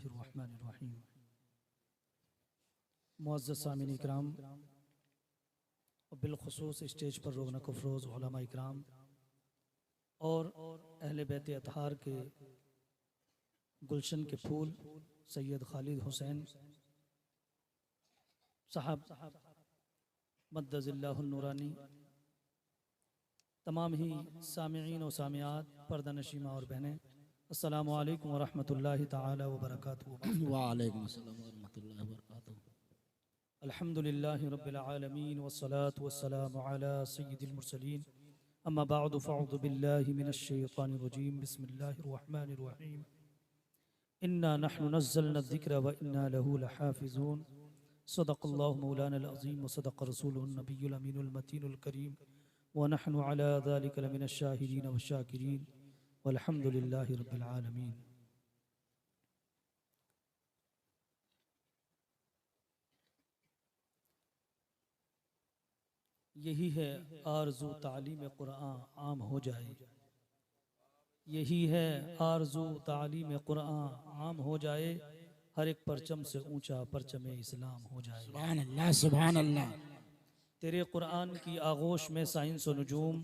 बिस्मिल्लाहिर्रहमानिर्रहीम। मुअज़्ज़ज़ सामिन इकराम और बिलखुसूस स्टेज पर रोगनक अफरोज़ उलमा इकराम और अहले बैत अतहार के गुलशन के फूल सैयद खालिद हुसैन साहब मद्दज़िल्लाहुल नूरानी, तमाम ही सामिईन और सामियात, पर्दा नशीमा और बहनें, अस्सलामु अलैकुम व रहमतुल्लाहि तआला व बरकातुहू। वालेकुम अस्सलाम व रहमतुल्लाहि व बरकातुहू। अल्हम्दुलिल्लाहि रब्बिल आलमीन वस्सलातु वस्सलामु अला सय्यिदिल मुरसलीन, अम्मा बअदु फ़अऊज़ु बिल्लाहि मिनश शैतानिर रजीम, बिस्मिल्लाहिर रहमानिर रहीम। इन्ना नहनु नज़्ज़लना ज़िक्र व इन्ना लहू लहाफ़िज़ून। सदक़ल्लाहु मौलानल अज़ीम व सदक़ रसूलुहुन नबियुल अमीनुल मतीनुल करीम व नहनु अला ज़ालिका लमिनश शाहिदीन व शाकिरीन वल्हम्दुलिल्लाहि रब्बिल आलमीन। यही है आरज़ू तालीम क़ुरआन आम हो जाए, यही है आरज़ू तालीम क़ुरआन आम हो जाए, हर एक परचम से ऊंचा परचम इस्लाम हो जाए। सुभान अल्लाह, सुभान अल्लाह। तेरे क़ुरआन की आगोश में साइंस व नुजूम,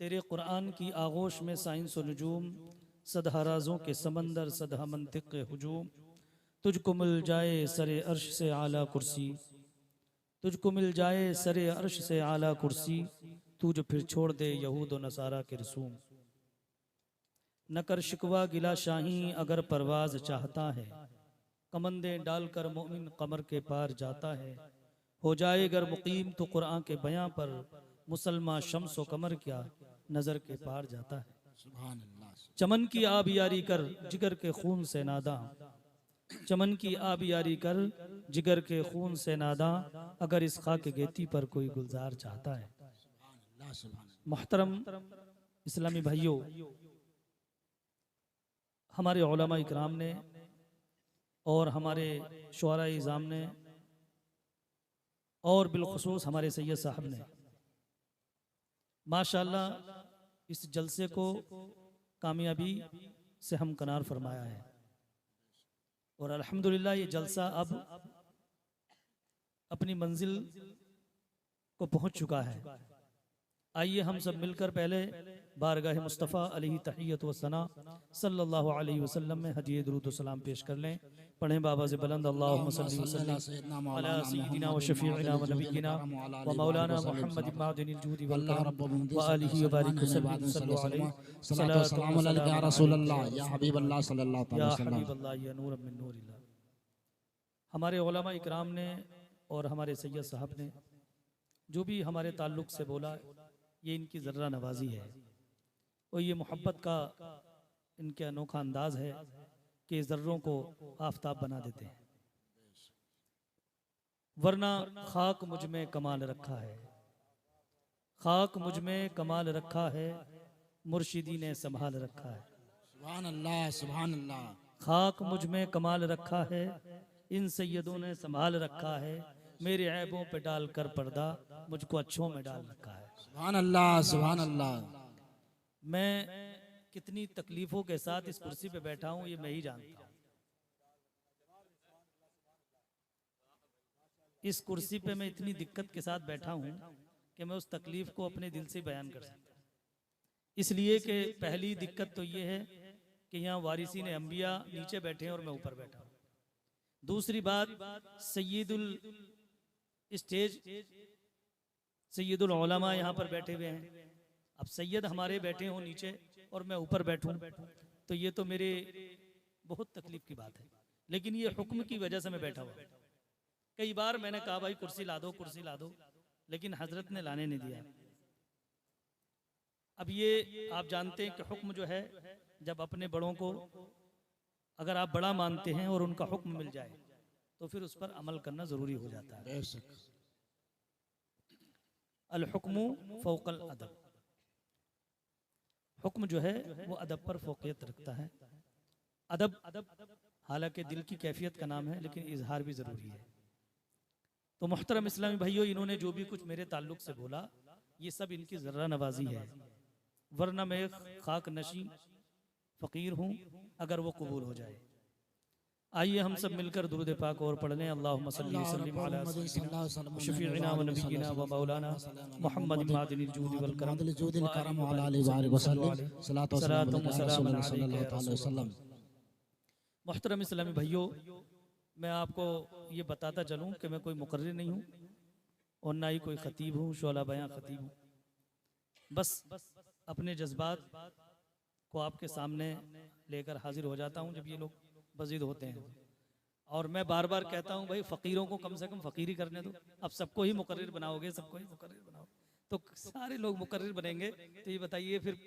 तेरे क़ुरआन की आगोश में साइंस व नुजूम, सदहा राज़ों के समंदर सदहा मंतिक़ हुजूम। तुझको मिल जाए सरे अर्श से आला कुर्सी, तुझको मिल जाए सरे अर्श से आला कुर्सी, तू जो फिर छोड़ दे यहूद व नसारा के रसूम। न कर शिकवा गिला शाही अगर परवाज चाहता है, कमंदे डालकर मोमिन कमर के पार जाता है। हो जाए अगर मुकीम तो कुरान के बयां पर, मुसलमान शम्स व कमर क्या नजर के पार जाता है। सुभान अल्लाह। चमन की आब यारी कर जिगर के खून से नादा, चमन की आब यारी कर जिगर के खून से नादा, अगर इस खाक गेती पर कोई गुलजार चाहता है। अल्लाह सुभान मोहतरम इस्लामी भाइयों, हमारे उलमा इकराम ने और हमारे शुअरा इज़ाम ने और बिलखुसूस हमारे सैयद साहब ने माशाअल्लाह इस जलसे को कामयाबी से हमकनार फरमाया है। और अल्हम्दुलिल्लाह ये जलसा अब अपनी मंजिल को पहुंच चुका है। आइए हम सब मिलकर पहले बारगाह मुस्तफ़ा अलैहि तहियत व सना सल्लल्लाहु अलैहि वसल्लम में हदिये दुरूद व सलाम पेश कर लें। पढ़ें बाबा से बुलंद अल्लाहुम्मा सल्ली व सल्लिम अला सय्यिदिना व शफीइना व नबिय्यिना व मौलाना मुहम्मद मअदिनिल जूदि वल करम व आलिहि व बारिक वसल्लिम सल्लल्लाहु अलैहि सलातो सलाम अलैका या रसूलल्लाह या हबीबल्लाह सल्लल्लाहु अलैहि या वसल्लम। हबीबल्लाह या नूर मिन नूरिल्लाह। हमारे उलमा इकराम ने और हमारे सैयद साहब ने जो भी हमारे ताल्लुक़ से बोला, ये इनकी ज़र्रा नवाजी है और ये मोहब्बत का इनके अनोखा अंदाज है कि ज़र्रों को आफताब बना देते हैं। वरना खाक मुझ में कमाल रखा है, खाक मुझ में कमाल रखा है, मुर्शिदी ने संभाल रखा है। सुभान अल्लाह, सुभान अल्लाह। खाक मुझ में कमाल रखा है, इन सैयदों ने संभाल रखा है। मेरे ऐबों पे डाल कर पर्दा मुझको अच्छों में डाल रखा है। सुभान अल्लाह, सुभान अल्लाह। मैं कितनी तकलीफों के साथ इस कुर्सी पे बैठा हूं, ये मैं ही जानता हूं। इस कुर्सी पे मैं इतनी दिक्कत के साथ बैठा हूं कि मैं उस तकलीफ को अपने दिल से बयान कर सकता हूं। इसलिए कि पहली दिक्कत तो ये है कि यहाँ वारिसीन अंबिया नीचे बैठे हैं और मैं ऊपर बैठा हूं। दूसरी बात, सैयदुल स्टेज सैयदुल उलमा यहाँ पर बैठे हुए हैं। अब सैयद हमारे बैठे हों नीचे और मैं ऊपर बैठूं तो ये तो मेरे बहुत तकलीफ की बात है, लेकिन ये हुक्म की वजह से मैं बैठा हुआ। कई बार मैंने कहा भाई कुर्सी ला दो, कुर्सी ला दो, लेकिन हजरत ने लाने नहीं दिया। अब ये आप जानते हैं कि हुक्म जो है, जब अपने बड़ों को अगर आप बड़ा मानते हैं और उनका हुक्म मिल जाए तो फिर उस पर अमल करना जरूरी हो जाता है। बेशक। अल हुक्मु फौकल अदब, हुक्म जो है वो अदब पर फोकियत रखता है। अदब हालांकि दिल की कैफियत का नाम है, लेकिन इजहार भी जरूरी है। तो मोहतरम इस्लामी भाइयों, इन्होंने जो भी कुछ मेरे ताल्लुक से बोला, ये सब इनकी ज़र्रा नवाजी है। वरना मैं खाक नशी फ़कीर हूँ, अगर वो कबूल हो जाए। आइए हम सब मिलकर दुरूद पाक और पढ़ लें। अल्लाहुम्मा सल्ली वसल्लिम अला सय्यिदिना शफीइना व नबीना व मौलाना मुहम्मद मादिनिल जूदि वल करम जुदिल करम व अला आलिहि व सल्लम सलातो सलातुम व सलाम सल्लल्लाहु अलैहि वसल्लम। मोहतरम इस्लामी भाइयों, मैं आपको ये बताता चलूँ कि मैं कोई मुकर्रिर नहीं हूँ और ना ही कोई खतीब हूँ, शोला बयां खतीब हूँ। बस अपने जज्बात को आपके सामने लेकर हाजिर हो जाता हूँ जब ये लोग बज़िद होते हैं। और मैं बार बार कहता हूँ भाई फ़कीरों को कम से कम फ़कीरी करने दो। अब सबको ही मुकर्रिर बनाओगे, सबको ही मुकर्रिर बनाओगे तो सारे लोग मुकर्रिर बनेंगे, तो ये बताइए फिर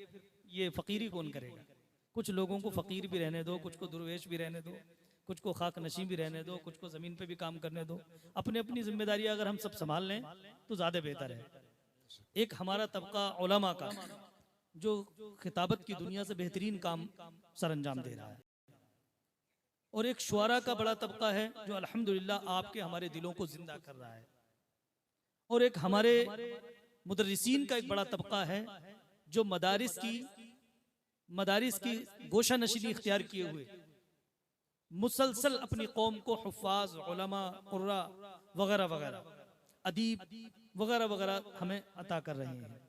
ये फ़कीरी कौन करेगा? कुछ लोगों को फ़कीर भी रहने दो, कुछ को दुर्वेश भी रहने दो, कुछ को खाक नशीं भी रहने दो, कुछ को ज़मीन पे भी काम करने दो। अपनी अपनी जिम्मेदारी अगर हम सब संभाल लें तो ज़्यादा बेहतर है। एक हमारा तबका उलमा का जो खिताबत की दुनिया से बेहतरीन काम सर अंजाम दे रहा है, और एक शुआरा का बड़ा तबका है जो अल्हम्दुलिल्लाह आपके हमारे दिलों को जिंदा कर रहा है, और एक हमारे मुदर्रिसीन का एक बड़ा तबका है जो मदारिस की गोशा नशीनी इख्तियार किए हुए मुसलसल अपनी कौम को हुफ्फाज, उलमा, कुर्रा वगैरह वगैरह, अदीब वगैरह वगैरह हमें अता कर रहे हैं।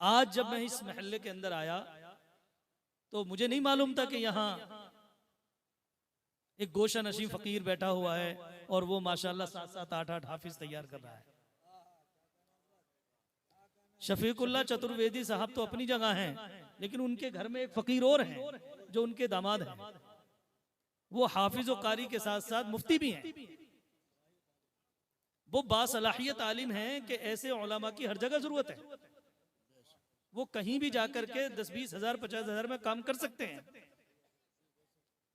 आज जब मैं इस महल्ले के अंदर आया तो मुझे नहीं मालूम था कि यहाँ एक गोशा नशी फकीर बैठा हुआ है और वो माशाल्लाह 7-7, 8-8 हाफिज तैयार कर रहा है। शफीकुल्लाह चतुर्वेदी साहब तो अपनी जगह हैं, लेकिन उनके घर में एक फकीर और हैं जो उनके दामाद हैं। वो हाफिज और कारी के साथ साथ मुफ्ती भी हैं। वो बासलाहियत आलिम हैं कि ऐसे उलमा की हर जगह जरूरत है। वो कहीं भी जाकर के 10-20 हजार 50 हजार में काम कर सकते हैं,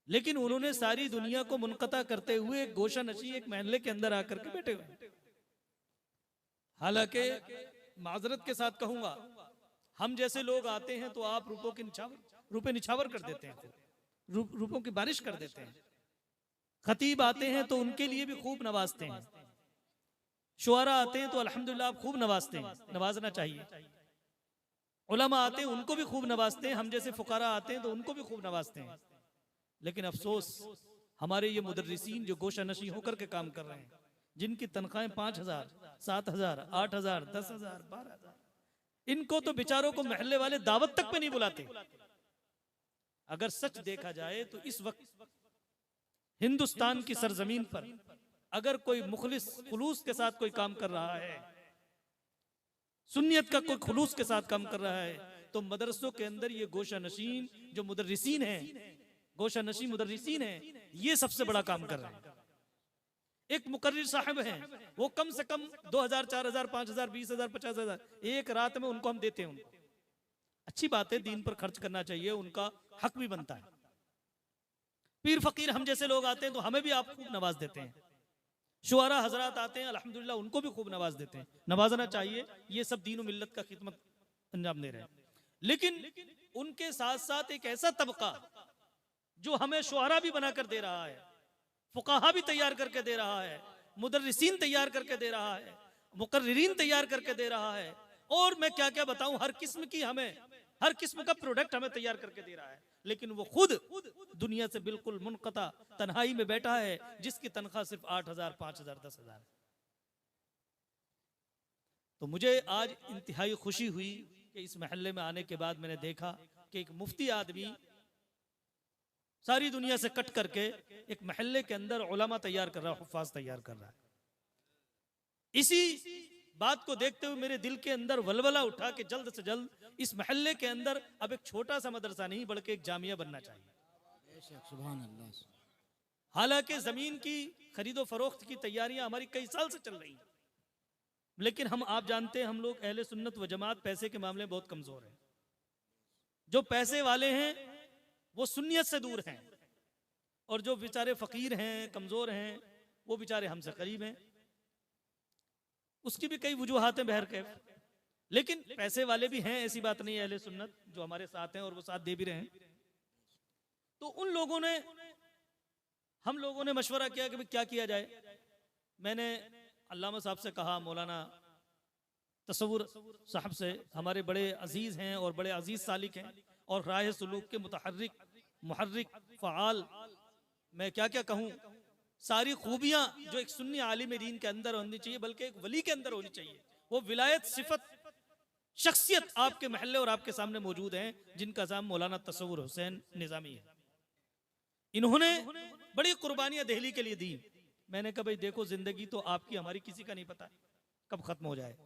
लेकिन उन्होंने सारी दुनिया को मुनक़ता करते हुए एक गोशा नशी एक महल्ले के अंदर आकर के बैठे हुए। हालांकि माजरत के साथ कहूंगा, हम जैसे लोग आते हैं तो आप रुपए निछावर कर देते हैं, रुपयों की बारिश कर देते हैं। खतीब आते हैं तो उनके लिए भी खूब नवाजते हैं। शुआरा आते हैं तो अल्हम्दुलिल्लाह आप खूब नवाजते हैं, नवाजना चाहिए। उलमा आते हैं उनको भी खूब नवाजते हैं। हम जैसे फुकारा आते हैं तो उनको भी खूब नवाजते हैं। लेकिन अफसोस हमारे ये मुदर्रिसीन जो गोशा नशी होकर के काम कर रहे हैं, जिनकी तनख्वाहें 5,000, 7,000, 8,000, 10,000, 12,000, इनको तो बेचारों को महल्ले वाले दावत तक पे नहीं बुलाते। अगर सच देखा जाए तो इस वक्त हिंदुस्तान की सरजमीन पर अगर कोई मुखलिस खुलूस के साथ कोई काम कर रहा है, सुन्नियत का कोई खुलूस के साथ काम कर रहा है, तो मदरसों के अंदर ये गोशा नशीन जो मुदर्रिसीन हैं, गोशा नशी मुदर्रिसीन हैं, ये सबसे बड़ा काम कर रहे हैं। एक मुकर्रिर साहब हैं, वो कम से कम 2,000, 4,000, 5,000, 20,000, 50,000 एक रात में उनको हम देते हैं। उनको अच्छी बात है, दीन पर खर्च करना चाहिए, उनका हक भी बनता है। पीर फकीर हम जैसे लोग आते हैं तो हमें भी आप खूब नवाज देते हैं। शुआरा हजरात आते हैं, अल्हम्दुलिल्लाह उनको भी खूब नवाज देते हैं। नवाजना चाहिए, ये सब दीन और मिल्लत का खिदमत अंजाम दे रहे हैं। लेकिन उनके साथ साथ एक ऐसा तबका जो हमें शुआरा भी बनाकर दे रहा है, फुकाहा भी तैयार करके दे रहा है, मुदर्रिसीन तैयार करके दे रहा है, मुकर्रिरीन तैयार करके दे रहा है, और मैं क्या क्या बताऊं, हर किस्म की हमें हर किस्म का प्रोडक्ट हमें तैयार करके दे रहा है। लेकिन वो खुद दुनिया से बिल्कुल मुनक़ता तन्हाई में बैठा है, जिसकी तनख्वाह सिर्फ 8,000, 5,000, 10,000। तो मुझे आज इंतहाई खुशी हुई कि इस महल्ले में आने के बाद मैंने देखा कि एक मुफ्ती आदमी सारी दुनिया से कट करके एक महल्ले के अंदर उलमा तैयार कर रहा है, हुफ्फाज तैयार कर रहा है। इसी बात को देखते हुए मेरे दिल के अंदर वलवला उठा कि जल्द से जल्द इस महल्ले के अंदर अब एक छोटा सा मदरसा नहीं बल्कि एक जामिया बनना चाहिए। सुभान अल्लाह। हालांकि जमीन की खरीदो फरोख्त की तैयारियां हमारी कई साल से चल रही हैं, लेकिन आप जानते हैं हम लोग अहले सुन्नत व जमात पैसे के मामले में बहुत कमजोर हैं। जो पैसे वाले हैं वो सुन्नियत से दूर हैं, और जो बेचारे फकीर हैं, कमजोर हैं, वो बेचारे हमसे करीब हैं। उसकी भी कई वजूहात हैं बहरकैफ, लेकिन पैसे वाले भी हैं, ऐसी बात नहीं है। अहले सुन्नत जो हमारे साथ हैं और वो साथ दे भी रहे हैं। तो हम लोगों ने मशवरा किया कि क्या किया जाए। मैंने अल्लामा साहब से कहा, मौलाना तसव्वुर साहब से, हमारे बड़े अजीज हैं और बड़े अजीज सालिक हैं और राह सुलूक के मुतहर्रिक, मुहर्रिक, फ़आल मैं क्या क्या कहूँ, सारी खूबियां जो एक सुन्नी आलिम दीन के अंदर होनी चाहिए, बल्कि एक वली के अंदर होनी चाहिए। वो विलायत, सिफत, शख्सियत आपके महल्ले और आपके सामने मौजूद हैं, जिनका नाम मौलाना तसव्वुर हुसैन निजामी है। इन्होंने बड़ी कुर्बानियां दिल्ली के लिए दी। मैंने कहा भाई देखो, जिंदगी तो आपकी हमारी किसी का नहीं पता कब खत्म हो जाए,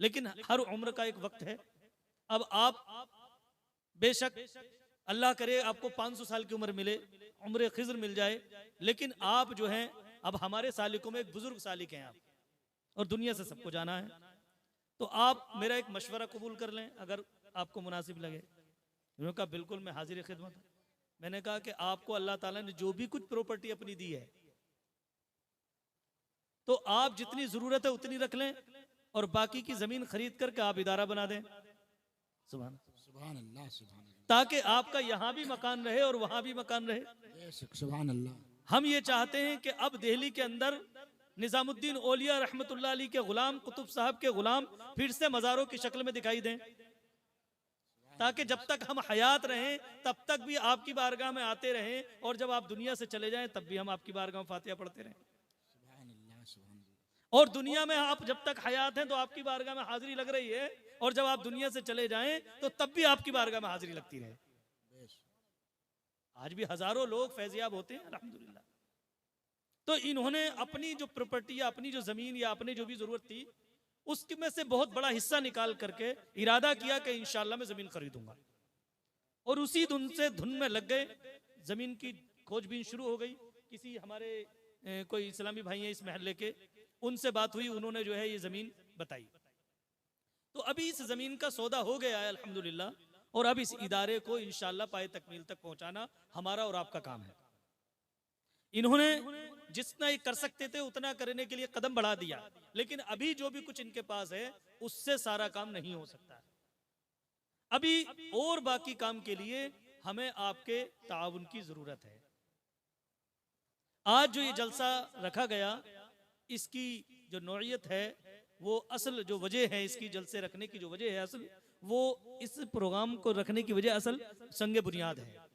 लेकिन हर उम्र का एक वक्त है। अब आप बेशक अल्लाह करे आपको 500 साल की उम्र मिले, उम्र खिज्र मिल जाए, लेकिन आप जो हैं अब हमारे सालिकों में एक बुजुर्ग सालिक हैं आप, और दुनिया से सबको जाना है। तो आप मेरा एक मशवरा कबूल कर लें अगर आपको मुनासिब लगे। उन्होंने कहा बिल्कुल, मैं हाजिर खिदमत। मैंने कहा कि आपको अल्लाह ताला ने जो भी कुछ प्रॉपर्टी अपनी दी है, तो आप जितनी जरूरत है उतनी रख लें, और बाकी की जमीन खरीद करके आप इदारा बना दें। सुभान सुभान अल्लाह, सुभान अल्लाह, ताकि आपका यहाँ भी मकान रहे और वहां भी मकान रहे। बेशक, सुभान अल्लाह। हम ये चाहते हैं कि अब दिल्ली के अंदर निजामुद्दीन औलिया रहमतुल्लाह अलैह के गुलाम, कुतुब साहब के गुलाम फिर से मज़ारों की शक्ल में दिखाई दें, ताकि जब तक हम हयात रहें तब तक भी आपकी बारगाह में आते रहें, और जब आप दुनिया से चले जाएं तब भी हम आपकी बारगाह में फातिहा पढ़ते रहें। सुभान अल्लाह, सुभान अल्लाह। और दुनिया में आप जब तक हयात हैं तो आपकी बारगाह में हाजिरी लग रही है, और जब आप दुनिया से चले जाएं तो तब भी आपकी बारगाह में हाजिरी लगती रहे। आज भी हजारों लोग फैजियाब होते हैं अल्हम्दुलिल्लाह। तो इन्होंने अपनी जो प्रॉपर्टी या अपनी जो जमीन या अपनी जो भी जरूरत थी, उसके में से बहुत बड़ा हिस्सा निकाल करके इरादा किया कि इंशाल्लाह मैं जमीन खरीदूंगा, और उसी धुन में लग गए। जमीन की खोजबीन शुरू हो गई। किसी हमारे कोई इस्लामी भाई हैं इस महल्ले के, उनसे बात हुई, उन्होंने जो है ये जमीन बताई। तो अभी इस जमीन का सौदा हो गया है अल्हम्दुलिल्लाह, और अब इस इदारे को इंशाल्लाह पाए तकमील तक पहुंचाना हमारा और आपका काम है। इन्होंने जितना ये कर सकते थे उतना करने के लिए कदम बढ़ा दिया, लेकिन अभी जो भी कुछ इनके पास है उससे सारा काम नहीं हो सकता। अभी और बाकी काम के लिए हमें आपके ताउन की जरूरत है। आज जो ये जलसा रखा गया, इसकी जो नौइयत है, वो असल जो वजह है इसकी जलसे रखने की जो वजह है असल, वो इस प्रोग्राम को रखने की वजह असल संगे बुनियाद है।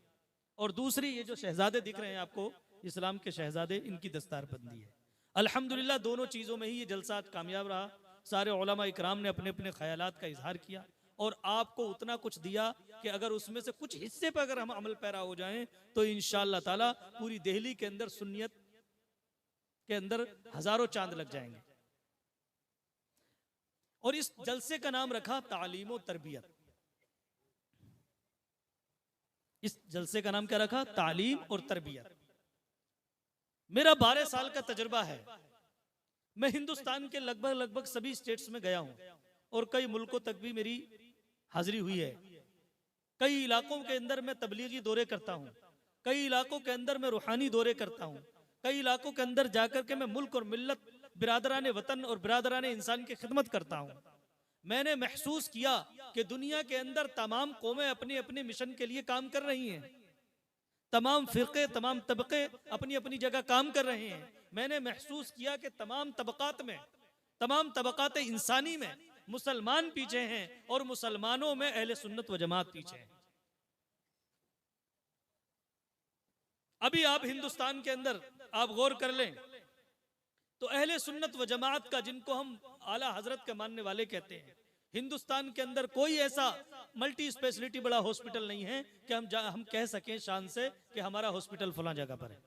और दूसरी ये जो शहजादे दिख रहे हैं आपको, इस्लाम के शहजादे, इनकी दस्तारबंदी है। अल्हम्दुलिल्लाह दोनों चीज़ों में ही ये जलसा आज कामयाब रहा। सारे उलमा इकराम ने अपने अपने ख्यालात का इजहार किया, और आपको उतना कुछ दिया कि अगर उसमें से कुछ हिस्से पर अगर हम अमल पैरा हो जाएं तो इंशाअल्लाह ताला पूरी दिल्ली के अंदर सुन्नियत के अंदर हजारों चांद लग जाएंगे। और इस जलसे का नाम रखा तालीम और तरबियत। इस जलसे का नाम क्या रखा? तालीम और तरबियत। मेरा 12 साल का तजुर्बा है। मैं हिंदुस्तान के लगभग सभी स्टेट्स में गया हूं, और कई मुल्कों तक भी मेरी हाजिरी हुई है। कई इलाकों के अंदर मैं तबलीगी दौरे करता हूं, कई इलाकों के अंदर मैं रूहानी दौरे करता हूं, कई इलाकों के अंदर जाकर के मैं मुल्क और मिल्लत, बिरादराने वतन और बिरादराने इंसान की खिदमत करता हूं। मैंने महसूस किया कि दुनिया के अंदर तमाम कौमें अपनी अपनी मिशन के लिए काम कर रही हैं, तमाम फिरके, तमाम तबके अपनी अपनी जगह काम कर रहे हैं। मैंने महसूस किया कि तमाम तबकात में, तमाम तबकात इंसानी में मुसलमान पीछे हैं, और मुसलमानों में अहले सुन्नत व जमात पीछे हैं। अभी आप हिंदुस्तान के अंदर आप गौर कर लें तो अहले सुन्नत व जमात का, जिनको हम आला हजरत के मानने वाले कहते हैं, हिंदुस्तान के अंदर कोई ऐसा मल्टी स्पेशलिटी बड़ा हॉस्पिटल नहीं है कि हम कह सकें शान से कि हमारा हॉस्पिटल फलां जगह पर है।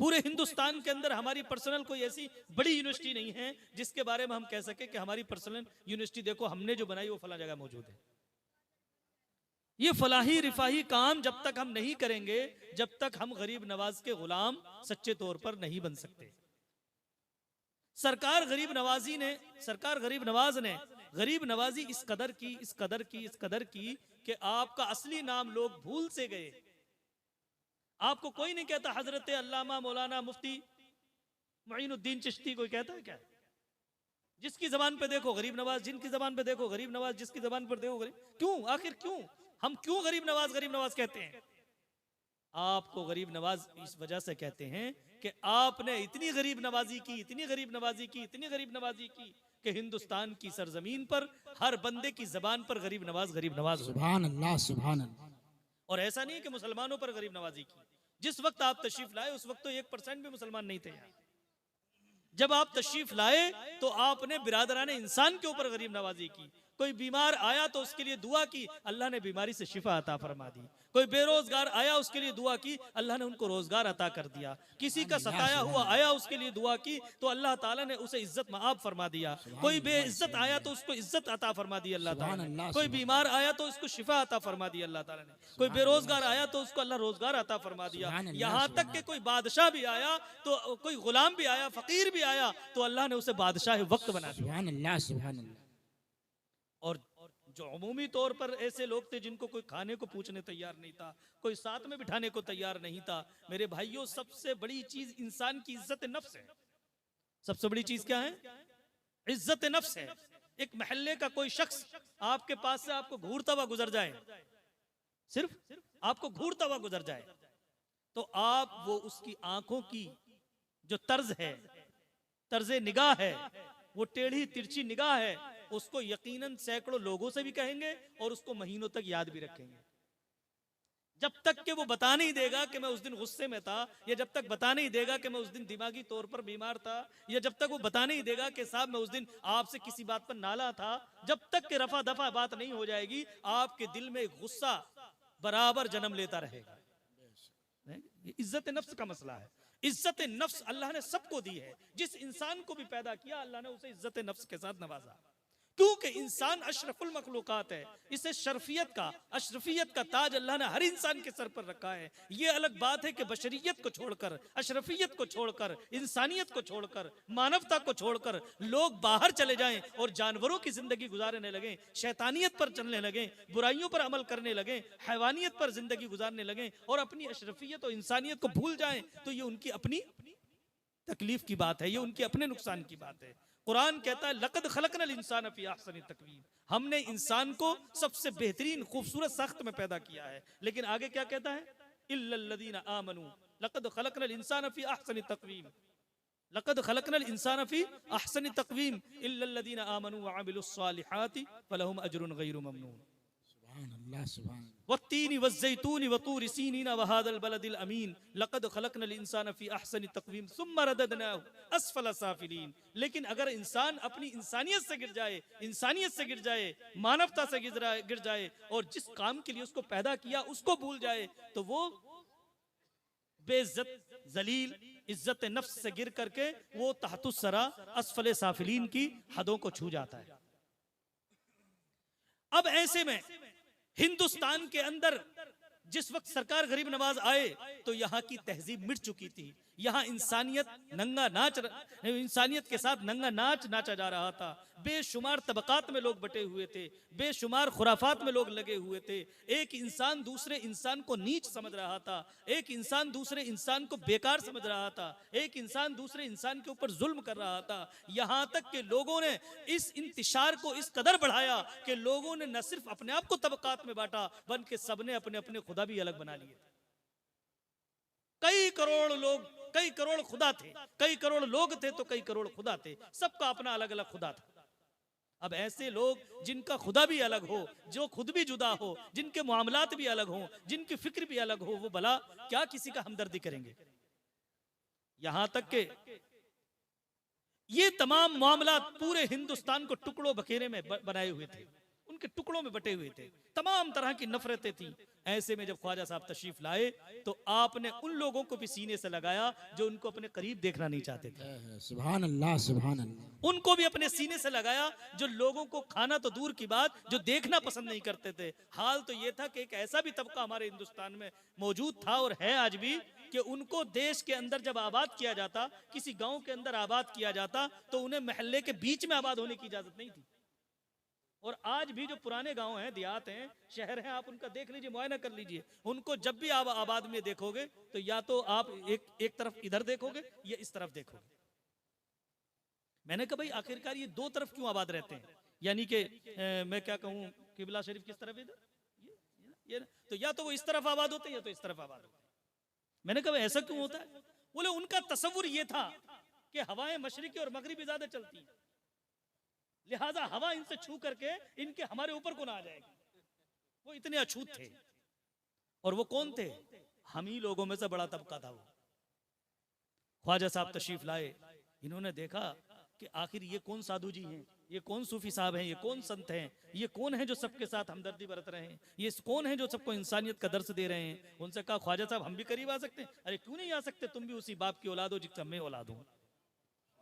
पूरे हिंदुस्तान के अंदर हमारी पर्सनल कोई ऐसी बड़ी यूनिवर्सिटी नहीं है जिसके बारे में हम कह सके कि हमारी पर्सनल यूनिवर्सिटी देखो हमने जो बनाई वो फलां जगह मौजूद है। ये फलाही रिफाही काम जब तक हम नहीं करेंगे, जब तक हम गरीब नवाज के गुलाम सच्चे तौर पर नहीं बन सकते। सरकार गरीब नवाज ने गरीब नवाजी इस कदर की कि आपका असली नाम लोग भूल से गए। आपको कोई नहीं कहता हजरत अल्लामा मौलाना मुफ्ती मुईनुद्दीन चिश्ती, कोई कहता है क्या? जिसकी जबान पे देखो गरीब नवाज, जिनकी जबान पे देखो गरीब नवाज, जिसकी जबान पर देखो गरीब। क्यों? आखिर क्यों हम क्यों गरीब नवाज कहते हैं? आपको गरीब नवाज इस वजह से कहते हैं कि आपने इतनी गरीब नवाजी की कि हिंदुस्तान की सरजमीन पर हर बंदे की जबान पर गरीब नवाज सुभान अल्लाह, सुभान अल्लाह। और ऐसा नहीं कि मुसलमानों पर गरीब नवाजी की, जिस वक्त आप तशरीफ लाए उस वक्त तो 1% भी मुसलमान नहीं थे यहाँ। जब आप तशरीफ लाए तो आपने बिरादरान इंसान के ऊपर गरीब नवाजी की। कोई बीमार आया तो उसके लिए दुआ की, अल्लाह ने बीमारी से शिफा अता फरमा दी। कोई बेरोजगार आया उसके लिए दुआ की, अल्लाह ने उनको रोजगार अता कर दिया। किसी का सताया हुआ आया उसके लिए दुआ की तो अल्लाह ताला ने उसे इज्जत माफ फरमा दिया। कोई बेइज्जत आया तो उसको इज्जत अता फरमा दी अल्लाह ताला ने। कोई बीमार आया तो उसको शिफा अता फरमा दी अल्लाह ताला ने। कोई बेरोजगार आया तो उसको अल्लाह रोजगार अता फरमा दिया। यहाँ तक कि कोई बादशाह भी आया तो कोई गुलाम भी आया, फकीर भी आया तो अल्लाह ने उसे बादशाह वक्त बना दिया। सुभान अल्लाह, सुभान अल्लाह। और जो अमूमी तौर पर ऐसे लोग थे जिनको कोई खाने को पूछने तैयार नहीं था, कोई साथ में बिठाने को तैयार नहीं था। मेरे भाइयों, सबसे बड़ी चीज इंसान की इज्जत नफ्स है। सबसे बड़ी चीज क्या है? इज्जत नफ्स है। एक महल्ले का कोई शख्स आपके पास से आपको घूरता हुआ गुजर जाए, सिर्फ आपको घूरता हुआ गुजर जाए, तो आप वो उसकी आंखों की जो तर्ज है, तर्जे निगाह है, वो टेढ़ी तिरछी निगाह है, उसको यकीनन सैकड़ों लोगों से भी कहेंगे और उसको महीनों तक याद भी रखेंगे। जब तक कि वो बता नहीं देगा कि मैं उस दिन गुस्से में था, या जब तक बता नहीं देगा कि मैं उस दिन दिमागी तौर पर बीमार था, या जब तक वो बता नहीं देगा कि साहब मैं उस दिन आपसे किसी बात पर नाला था, जब तक कि रफा दफा बात नहीं हो जाएगी, आपके दिल में गुस्सा बराबर जन्म लेता रहेगा। इज्जत नफ्स का मसला है। इज्जत नफ्स अल्लाह ने सबको दी है। जिस इंसान को भी पैदा किया अल्लाह ने उसे इज्जत नफ्स के साथ नवाजा, क्योंकि इंसान अशरफुल मखलूकात है। इसे अशरफियत का ताज अल्लाह ने हर इंसान के सर पर रखा है। ये अलग बात है कि बशरियत को छोड़कर, अशरफियत को छोड़कर, इंसानियत को छोड़कर, मानवता को छोड़कर लोग बाहर चले जाएं और जानवरों की जिंदगी गुजारने लगे, शैतानियत पर चलने लगे, बुराइयों पर अमल करने लगे, हैवानियत पर जिंदगी गुजारने लगे और अपनी अशरफियत और इंसानियत को भूल जाएं, तो ये उनकी अपनी तकलीफ की बात है, ये उनके अपने नुकसान की बात है। कुरान कहता है लक़द खलक़नल इंसान फी अहसनि तक़वीम, हमने इंसान को सबसे बेहतरीन खूबसूरत साख्त में पैदा किया है। लेकिन आगे क्या कहता है? इल्लल्लज़ीना आमनू लक़द खलक़नल इंसान फी अहसनि तक़वीम, लक़द खलक़नल इंसान फी अहसनि तक़वीम इल्लल्लज़ीना आमनू व अमिलुस्सालिहाति फलहुम अजरुन गैरु ममनून। सुभान अल्लाह, सुभान वत्तीनी वज़्ज़ैतूनी वतूरि सीनीना वहादल बलदिल अमीन लक़द खलक़नल इंसान फी अहसनि तक़वीम सुम्मा रददनाहु अस्फल साफिलीन। लेकिन अगर इंसान अपनी इंसानियत से गिर जाए, इंसानियत से गिर जाए, मानवता से गिर जाए और जिस काम के लिए उसको पैदा किया उसको भूल जाए, तो वो बेइज्जत, जलील, इज्जत नफ्स से गिर करके वो तहतुस सरा अस्फल साफिलीन की हदों को छू जाता है। अब ऐसे में हिंदुस्तान के अंदर जिस वक्त सरकार गरीब नवाज आए तो यहाँ की तहजीब मिट चुकी थी। यहाँ इंसानियत के साथ नंगा नाच नाचा जा रहा था। बेशुमार तबकात में लोग बटे हुए थे, बेशुमार खुराफात में लोग लगे हुए थे। एक इंसान दूसरे इंसान को नीच समझ रहा था, एक इंसान दूसरे इंसान को बेकार समझ रहा था, एक इंसान दूसरे इंसान के ऊपर जुल्म कर रहा था। यहाँ तक कि लोगों ने इस इंतशार को इस कदर बढ़ाया कि लोगों ने न सिर्फ अपने आप को तबकात में बांटा, बल्कि सबने अपने अपने खुदा भी अलग बना लिए। कई करोड़ लोग, कई करोड़ खुदा थे, कई करोड़ लोग थे तो कई करोड़ खुदा थे, सबका अपना अलग अलग खुदा था। अब ऐसे लोग जिनका खुदा भी अलग हो, जो खुद भी जुदा हो, जिनके मामलात भी अलग हो, जिनकी फिक्र भी अलग हो, वो भला क्या किसी का हमदर्दी करेंगे? यहां तक के ये तमाम मामलात पूरे हिंदुस्तान को टुकड़ों बखेरे में बनाए हुए थे, उनके टुकड़ों में बटे हुए थे, तमाम तरह की नफरतें थी। ऐसे में जब ख्वाजा साहब तशरीफ लाए तो आपने उन लोगों को भी सीने से लगाया जो उनको अपने करीब देखना नहीं चाहते थे। सुभान अल्लाह, सुभान अल्लाह। उनको भी अपने सीने से लगाया जो लोगों को खाना तो दूर की बात, जो देखना पसंद नहीं करते थे। हाल तो ये था कि एक ऐसा भी तबका हमारे हिंदुस्तान में मौजूद था और है आज भी कि उनको देश के अंदर जब आबाद किया जाता, किसी गांव के अंदर आबाद किया जाता, तो उन्हें महल्ले के बीच में आबाद होने की इजाजत नहीं थी। और आज भी जो पुराने गांव हैं, देहात हैं, शहर हैं, आप उनका देख लीजिए, मुआयना कर लीजिए। उनको जब भी आप आबाद में देखोगे तो या तो आप एक तरफ इधर देखोगे या इस तरफ देखोगे। मैंने कहा भाई आखिरकार ये दो तरफ क्यों आबाद रहते हैं? यानी कि मैं क्या कहूँ, किबला शरीफ किस तरफ, इधर ये तो या तो वो इस तरफ आबाद होते हैं या तो इस तरफ आबाद होते हैं। मैंने कहा ऐसा क्यों होता है? बोले उनका तसव्वुर ये था कि हवाएं मशरिकी और मगरिबी ज्यादा चलती हैं, लिहाजा हवा इनसे छू करके इनके हमारे ऊपर को ना आ जाएगी। वो इतने अछूत थे। और वो कौन थे? हम ही लोगों में से बड़ा तबका था वो। ख्वाजा साहब तशरीफ लाए, इन्होंने देखा कि आखिर ये कौन साधु जी हैं, ये कौन सूफी साहब हैं, ये कौन संत हैं, ये कौन है जो सबके साथ हमदर्दी बरत रहे हैं, ये कौन है जो सबको इंसानियत का दर्स दे रहे हैं। उनसे कहा ख्वाजा साहब हम भी करीब आ सकते हैं? अरे क्यों नहीं आ सकते, तुम भी उसी बाप की औलाद हो जिसका मैं औलाद हूँ।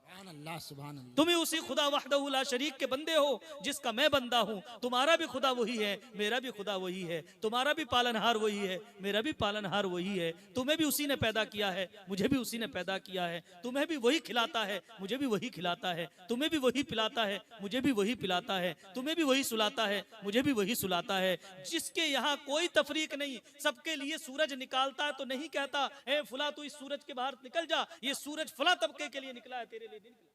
सुभान अल्लाह, सुभान अल्लाह। तुम ही उसी खुदा वहदहू ला शरीक के बंदे हो जिसका मैं बंदा हूँ। तुम्हारा भी खुदा वही है, मेरा भी खुदा वही है। तुम्हारा भी पालनहार वही है, मेरा भी पालनहार वही है। तुम्हें भी उसी ने पैदा किया है, मुझे भी उसी ने पैदा किया है। तुम्हें भी वही खिलाता है, मुझे भी वही खिलाता है। तुम्हें भी वही पिलाता है, मुझे भी वही पिलाता है। तुम्हें भी वही सुलाता है, मुझे भी वही सुलाता है। जिसके यहाँ कोई तफरीक नहीं, सबके लिए सूरज निकालता है तो नहीं कहता ए फुला तू इस सूरज के बाहर निकल जा, ये सूरज फला तबके के लिए निकला है, तेरे लिए नहीं निकला,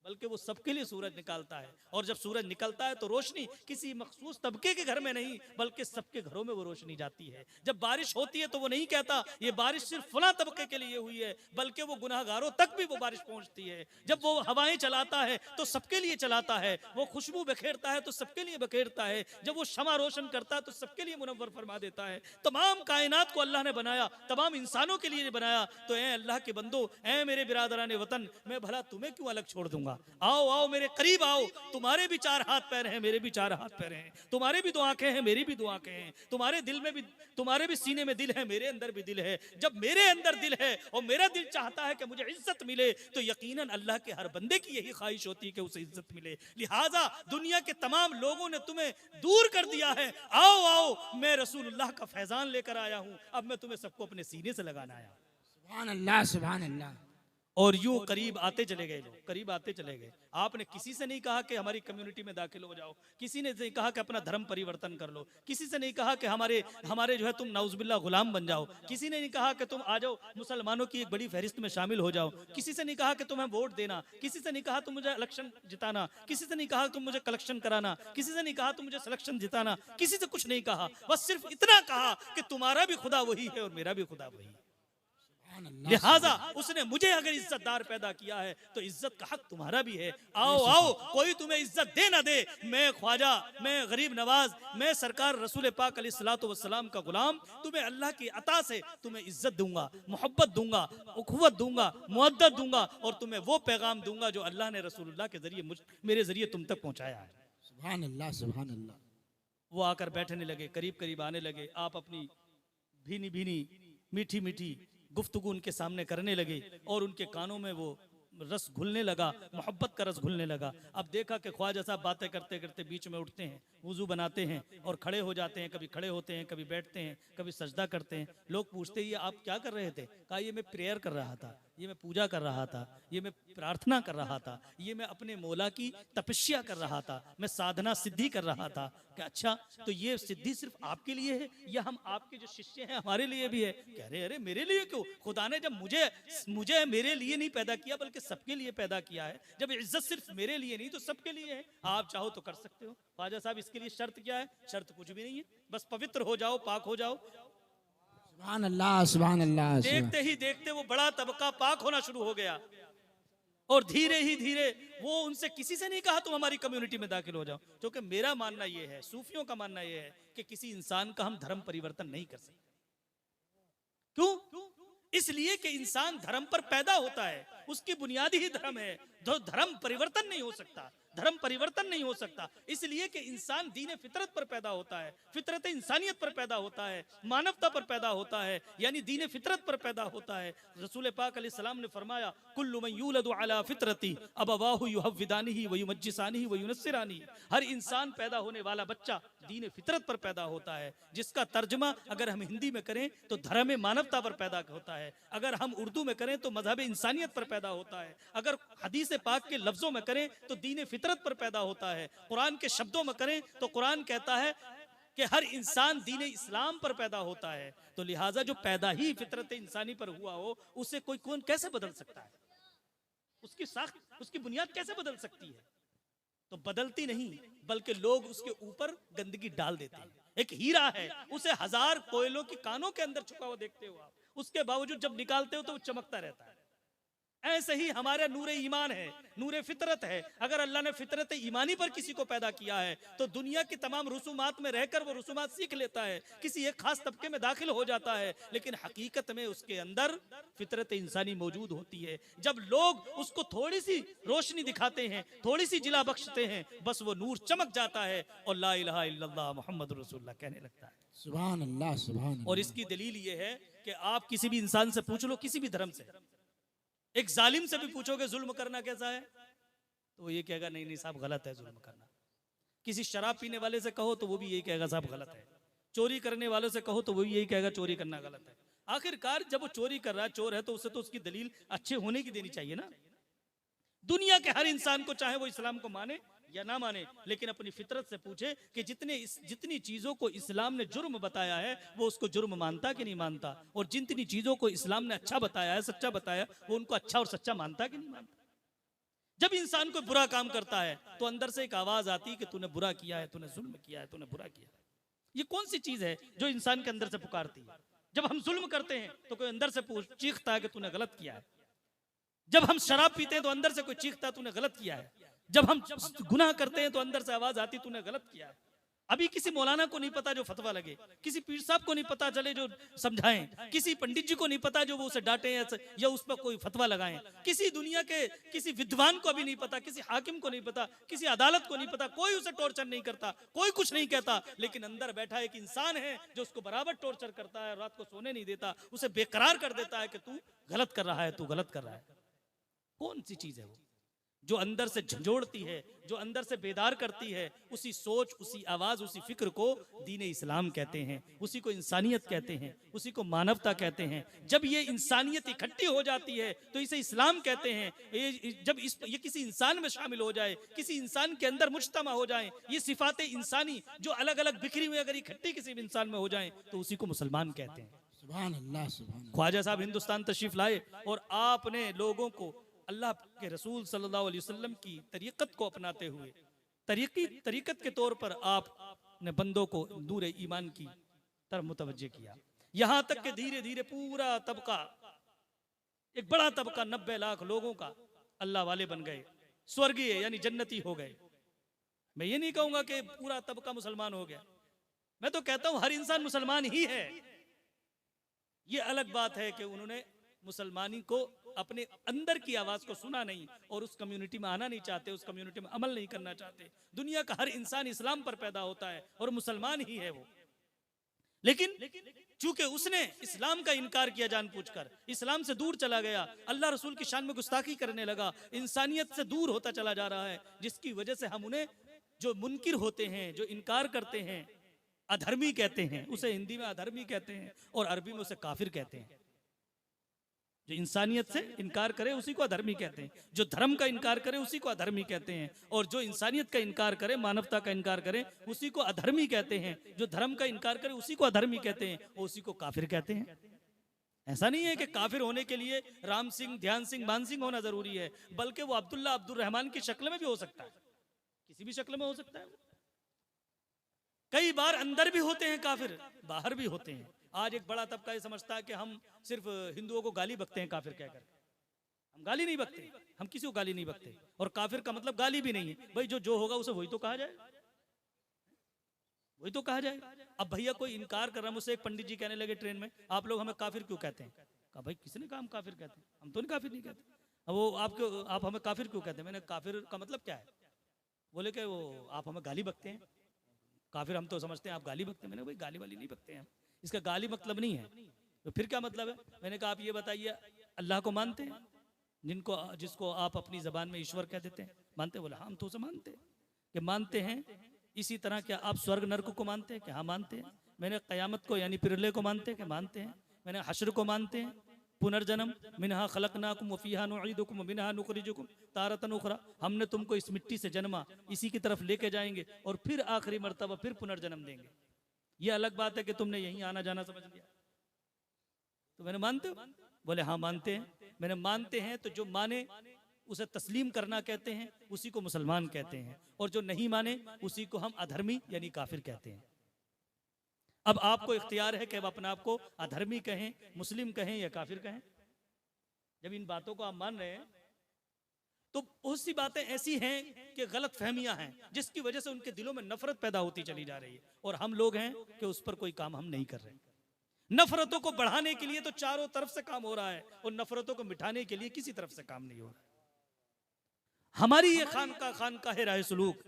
बल्कि वो सबके लिए सूरज निकालता है। और जब सूरज निकलता है तो रोशनी किसी मखसूस तबके के घर में नहीं बल्कि सबके घरों में वो रोशनी जाती है। जब बारिश होती है तो वो नहीं कहता ये बारिश सिर्फ फला तबके के लिए हुई है, बल्कि वो गुनाहगारों तक भी वो बारिश पहुंचती है। जब वो हवाएं चलाता है तो सबके लिए चलाता है, वो खुशबू बखेरता है तो सबके लिए बखेरता है, जब वो शमा रोशन करता है तो सबके लिए मुनव्वर फरमा देता है। तमाम कायनात को अल्लाह ने बनाया, तमाम इंसानों के लिए बनाया। तो ए अल्लाह के बंदो, ए मेरे बिरादरान वतन, मैं भला तुम्हें क्यों अलग छोड़ दूंगा। आओ आओ मेरे करीब आओ, तुम्हारे भी चार हाथ पैर हैं, मेरे भी चार हाथ पैर हैं। तुम्हारे भी दो आंखें हैं, मेरी भी दो आंखें हैं। तुम्हारे दिल में भी, तुम्हारे भी सीने में दिल है, मेरे अंदर भी दिल है। जब मेरे अंदर दिल है और मेरा दिल चाहता है कि मुझे इज्जत मिले, तो यकीनन अल्लाह के हर बंदे की यही ख्वाहिश होती है कि उसे इज्जत मिले। लिहाजा दुनिया के तमाम लोगों ने तुम्हें दूर कर दिया है। आओ आओ, मैं रसूलुल्लाह का फैजान लेकर आया हूं, अब मैं तुम्हें सबको अपने सीने से लगाना आया। सुभान अल्लाह, सुभान अल्लाह। और यूं करीब आते चले गए लोग, करीब आते चले गए। आपने किसी से नहीं कहा कि हमारी कम्युनिटी में दाखिल हो जाओ, किसी ने नहीं कहा कि अपना धर्म परिवर्तन कर लो, किसी से नहीं कहा कि हमारे जो है तुम नाउजुबिल्लाह गुलाम बन जाओ, किसी ने नहीं कहा कि तुम आ जाओ मुसलमानों की एक बड़ी फहरिस्त में शामिल हो जाओ, किसी से नहीं कहा कि तुम्हें वोट देना, किसी से नहीं कहा तुम मुझे इलेक्शन जिताना, किसी से नहीं कहा तुम मुझे कलेक्शन कराना, किसी से नहीं कहा तुम मुझे सिलेक्शन जिताना, किसी से कुछ नहीं कहा। बस सिर्फ इतना कहा कि तुम्हारा भी खुदा वही है और मेरा भी खुदा वही है। लिहाजा उसने मुझे अगर इज्जतदार पैदा किया है तो इज्जत का हक तुम्हारा भी है। आओ आओ, कोई तुम्हें इज्जत दे ना दे, मैं ख्वाजा, मैं गरीब नवाज, मैं सरकार रसूल पाक अलैहिस्सलातु वस्सलाम का गुलाम, तुम्हें अल्लाह की अता से तुम्हें इज्जत दूंगा, मोहब्बत दूंगा, उखुवत दूंगा, मुअद्दत दूंगा और तुम्हें वो पैगाम दूंगा जो अल्लाह ने रसूलुल्लाह के जरिए मेरे जरिए तुम तक पहुंचाया है। सुभान अल्लाह, सुभान अल्लाह। वो आकर बैठने लगे, करीब करीब आने लगे। आप अपनी भीनी भीनी मीठी मीठी गुफ्तगू उनके सामने करने लगे और उनके कानों में वो रस घुलने लगा, मोहब्बत का रस घुलने लगा। अब देखा कि ख्वाजा साहब बातें करते करते बीच में उठते हैं, वुजू बनाते हैं और खड़े हो जाते हैं। कभी खड़े होते हैं, कभी बैठते हैं, कभी सजदा करते हैं। लोग पूछते ये आप क्या कर रहे थे? कहा ये मैं प्रेयर कर रहा था, ये मैं पूजा कर रहा था, ये मैं प्रार्थना कर रहा था, ये मैं अपने मौला की तपस्या कर रहा था, मैं साधना सिद्धि कर रहा था। कि अच्छा, तो ये सिद्धि सिर्फ आपके लिए है या हम आपके जो शिष्य हैं हमारे लिए भी है? कह रहे अरे मेरे लिए क्यों? खुदा ने जब मुझे मेरे लिए नहीं पैदा किया बल्कि सबके लिए पैदा किया है। जब इज्जत सिर्फ मेरे लिए नहीं तो सबके लिए है। आप चाहो तो कर सकते हो। ख्वाजा साहब इसके लिए शर्त क्या है? शर्त कुछ भी नहीं है, बस पवित्र हो जाओ, पाक हो जाओ। सुभान अल्लाह, सुभान अल्लाह। देखते ही देखते वो बड़ा तबका पाक होना शुरू हो गया और धीरे ही धीरे वो उनसे किसी से नहीं कहा तुम हमारी कम्युनिटी में दाखिल हो जाओ। क्योंकि मेरा मानना ये है, सूफियों का मानना ये है कि किसी इंसान का हम धर्म परिवर्तन नहीं कर सकते। क्यों? इसलिए कि इंसान धर्म पर पैदा होता है, उसकी बुनियादी ही धर्म है। धर्म परिवर्तन नहीं हो सकता, धर्म परिवर्तन नहीं हो सकता। इसलिए कि इंसान दीन फितरत पर पैदा होता है, फितरत इंसानियत पर पैदा होता है, मानवता पर पैदा होता है, यानी दीन फितरत पर पैदा होता है। रसूल पाक अलैहिस्सलाम ने फरमाया कुल्लु मन यूलदु अला फितरती अबवाहु युहव्विदानिही व युमज्जिसानिही व युनस्सिरानिही। हर इंसान पैदा होने वाला बच्चा दीन फितरत पर पैदा होता है, जिसका तर्जमा अगर हम हिंदी में करें तो धर्म मानवता पर पैदा होता है, अगर हम उर्दू में करें तो मजहब इंसानियत पर पैदा होता है, अगर हदीस पाक के लफ्जों में करें तो दीन फितरत पर पैदा होता है, कुरान के शब्दों में करें तो कुरान कहता है कि हर इंसान दीन इस्लाम पर पैदा होता है। तो लिहाजा जो पैदा ही फितरत इंसानी पर हुआ हो उसे कोई कौन कैसे बदल सकता है? उसकी साख, उसकी बुनियाद कैसे बदल सकती है? तो बदलती नहीं बल्कि लोग उसके ऊपर गंदगी डाल देते हैं। एक हीरा है, उसे 1000 कोयलों की कानों के अंदर छुपा हुआ देखते हो आप, उसके बावजूद जब निकालते हो तो वो चमकता रहता है। ऐसे ही हमारे नूर ईमान है, नूर फितरत है। अगर अल्लाह ने फितरत ईमानी पर किसी को पैदा किया है तो दुनिया की तमाम रसूमात में रहकर वो रसूमात सीख लेता है, किसी एक खास तबके में दाखिल हो जाता है, लेकिन हकीकत में उसके अंदर फितरत इंसानी मौजूद होती है। जब लोग उसको थोड़ी सी रोशनी दिखाते हैं, थोड़ी सी जिला बख्शते हैं, बस वो नूर चमक जाता है और ला इलाहा इल्लल्लाह मुहम्मद रसूलुल्लाह कहने लगता है। सुभान अल्लाह, सुभान अल्लाह। और इसकी दलील ये है कि आप किसी भी इंसान से पूछ लो, किसी भी धर्म से, एक जालिम से भी पूछोगे जुल्म करना कैसा है, तो वो ये कहेगा नहीं नहीं साहब गलत है जुल्म करना। किसी शराब पीने वाले से कहो तो वो भी यही कहेगा साहब गलत है। चोरी करने वालों से कहो तो वो भी यही कहेगा चोरी करना गलत है। आखिरकार जब वो चोरी कर रहा है, चोर है, तो उसे तो उसकी दलील अच्छे होने की देनी चाहिए ना। दुनिया के हर इंसान को, चाहे वो इस्लाम को माने या ना माने, लेकिन अपनी फितरत से पूछे कि जितनी चीजों को इस्लाम ने जुर्म बताया है वो उसको जुर्म मानता कि नहीं मानता, और जितनी चीजों को इस्लाम ने अच्छा बताया है, सच्चा बताया, वो उनको अच्छा और सच्चा मानता कि नहीं मानता। जब इंसान कोई बुरा काम करता है तो अंदर से एक आवाज आती है कि तूने बुरा किया है, तूने जुल्म किया है, तूने बुरा किया है। ये कौन सी चीज है जो इंसान के अंदर से पुकारती है? जब हम जुल्म करते हैं तो कोई अंदर से चीखता है कि तूने गलत किया है। जब हम शराब पीते हैं तो अंदर से कोई चीखता है तूने गलत किया है। जब हम गुनाह करते हैं तो अंदर से आवाज आती तूने गलत किया है। अभी किसी मौलाना को नहीं पता जो फतवा लगे, किसी पीर साहब को नहीं पता चले जो समझाएं, किसी पंडित जी को नहीं पता जो वो उसे डांटे या उस पर कोई फतवा लगाएं, किसी दुनिया के किसी विद्वान को अभी नहीं पता, किसी हाकिम को नहीं पता, किसी अदालत को नहीं पता, कोई उसे टॉर्चर नहीं करता, कोई कुछ नहीं कहता, लेकिन अंदर बैठा एक इंसान है जो उसको बराबर टॉर्चर करता है, रात को सोने नहीं देता, उसे बेकरार कर देता है कि तू गलत कर रहा है, तू गलत कर रहा है। कौन सी चीज है वो जो अंदर से झंझोड़ती है, जो अंदर से बेदार करती है? उसी सोच, उसी आवाज, उसी फिक्र को दीन इस्लाम कहते हैं, उसी को इंसानियत कहते हैं, उसी को मानवता कहते हैं। जब ये इंसानियत इकट्ठी हो जाती है तो इसे इस्लाम कहते हैं। जब ये किसी इंसान में शामिल हो जाए, किसी इंसान के अंदर मुज्तमा हो जाए, ये सिफाते इंसानी जो अलग अलग बिखरी हुई अगर इकट्ठी किसी भी इंसान में हो जाए तो उसी को मुसलमान कहते हैं। सुभान अल्लाह, सुभान अल्लाह। ख्वाजा साहब हिंदुस्तान तशरीफ लाए और आपने लोगों को अल्लाह के रसूल सल्लल्लाहु अलैहि वसल्लम की तरीक़त को अपनाते हुए तरीक़त के तौर पर आपने बंदों को नूर ईमान की तरफ मुतवज्जे किया। यहाँ तक कि धीरे धीरे पूरा तबका, एक बड़ा तबका 90 लाख लोगों का अल्लाह वाले बन गए, स्वर्गीय यानी जन्नती हो गए। मैं ये नहीं कहूंगा कि पूरा तबका मुसलमान हो गया, मैं तो कहता हूं हर इंसान मुसलमान ही है। ये अलग बात है कि उन्होंने मुसलमानी को अपने अंदर की आवाज को सुना नहीं और उस कम्युनिटी में आना नहीं चाहते, उस कम्युनिटी में अमल नहीं करना चाहते। दुनिया का हर इंसान इस्लाम पर पैदा होता है और मुसलमान ही है वो, लेकिन चूंकि उसने इस्लाम का इनकार किया जानबूझकर, इस्लाम से दूर चला गया, अल्लाह रसूल की शान में गुस्ताखी करने लगा, इंसानियत से दूर होता चला जा रहा है, जिसकी वजह से हम उन्हें जो मुनकिर होते हैं, जो इनकार करते हैं, अधर्मी कहते हैं। उसे हिंदी में अधर्मी कहते हैं और अरबी में उसे काफिर कहते हैं। जो इंसानियत से इनकार करे उसी को अधर्मी कहते हैं, जो धर्म का इनकार करे उसी को अधर्मी कहते हैं, और जो इंसानियत का इनकार करे, मानवता का इनकार करे, उसी को अधर्मी कहते हैं। जो धर्म का इनकार करे उसी को अधर्मी कहते हैं और उसी को काफिर कहते हैं। ऐसा नहीं है कि काफिर होने के लिए राम सिंह, ध्यान सिंह, मान सिंह होना जरूरी है, बल्कि वो अब्दुल्ला, अब्दुल रहमान की शक्ल में भी हो सकता है, किसी भी शक्ल में हो सकता है। कई बार अंदर भी होते हैं काफिर, बाहर भी होते हैं। आज एक बड़ा तबका ये समझता है कि हम सिर्फ हिंदुओं को गाली बकते हैं काफिर कहकर। हम गाली नहीं बकते, हम किसी को गाली नहीं बकते, और काफिर का मतलब गाली भी नहीं है। भाई जो होगा उसे वही तो कहा जाए, वही तो कहा जाए। अब भैया कोई इनकार कर रहा है, मुझसे एक पंडित जी कहने लगे ट्रेन में, आप लोग हमें काफिर क्यों कहते हैं? कहा भाई किसने कहा हम काफिर कहते हैं, हम तो नहीं काफिर नहीं कहते। अब वो आप हमें काफिर क्यों कहते हैं? मैंने काफिर का मतलब क्या है? बोले कि वो आप हमें गाली बकते हैं, काफिर हम तो समझते हैं आप गाली बकते हैं। मैंने भाई गाली वाली नहीं बकते हैं, इसका गाली मतलब नहीं है, तो फिर क्या मतलब है? मैंने कहा आप ये बताइए, अल्लाह को मानते हैं जिसको आप अपनी जबान में ईश्वर कह देते हैं, मानते? बोला हम तो उसे मानते हैं। कि मानते हैं इसी तरह क्या आप स्वर्ग नर्क को मानते हैं? कि हाँ मानते हैं। मैंने कयामत को यानी पिरले को मानते हैं? कि मानते हैं। मैंने हश्र को मानते हैं, पुनर्जन्म, मिनहा खलकनाकुम वफीहा नुईदुकुम मिनहा नुखरिजुकुम तारतन उखरा, हमने तुमको इस मिट्टी से जन्मा, इसी की तरफ लेके जाएंगे और फिर आखिरी मर्तबा फिर पुनर्जन्म देंगे। ये अलग बात है कि तुमने यहीं आना जाना समझ लिया। तो मैंने मानते हो? बोले हाँ मानते हैं। मैंने मानते हैं तो जो माने उसे तस्लीम करना कहते हैं, उसी को मुसलमान कहते हैं, और जो नहीं माने उसी को हम अधर्मी यानी काफिर कहते हैं। अब आपको इख्तियार है कि अब अपने आप को अधर्मी कहें, मुस्लिम कहें या काफिर कहें। जब इन बातों को आप मान रहे हैं तो बहुत सी बातें ऐसी हैं कि गलत फहमियां हैं जिसकी वजह से उनके दिलों में नफरत पैदा होती चली जा रही है, और हम लोग हैं कि उस पर कोई काम हम नहीं कर रहे। नफरतों को बढ़ाने के लिए तो चारों तरफ से काम हो रहा है, और नफरतों को मिटाने के लिए किसी तरफ से काम नहीं हो रहा। हमारी ये खानका राह सुलूक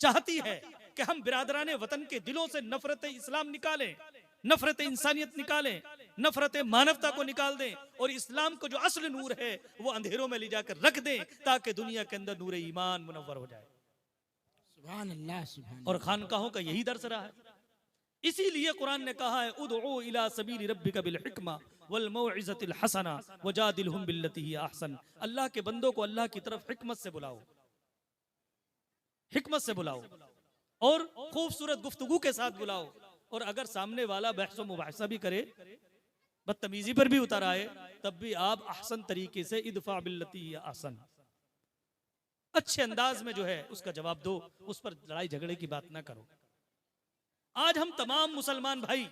चाहती है कि हम बिरादरान वतन के दिलों से नफरत इस्लाम निकालें, नफरत इंसानियत निकालें, नफरत मानवता को निकाल दें, और इस्लाम को जो असल नूर है वो अंधेरों में ले जाकर रख दें, ताकि दुनिया के अंदर नूर ईमान मुनव्वर हो जाए। सुभान अल्लाह, सुभान और खानकाहों का यही दर्स रहा है। इसीलिए कुरान ने कहा है उदउ इला सबील रब्बिका बिल हिकमा वल मौइज़तिल हसना वजादिलहुम बिल्लती ही अहसन। अल्लाह के बंदों को अल्लाह की तरफ हिकमत से बुलाओ, हिकमत से बुलाओ, और खूबसूरत गुफ्तगू के साथ बुलाओ। और अगर सामने वाला बहस मुबाहसा भी करे, बदतमीजी पर भी उतर आए, तब भी आप अहसन तरीके से इदफा बिल्लती ही अहसन, अच्छे अंदाज में जो है उसका जवाब दो, उस पर लड़ाई झगड़े की बात ना करो। आज हम तमाम मुसलमान भाई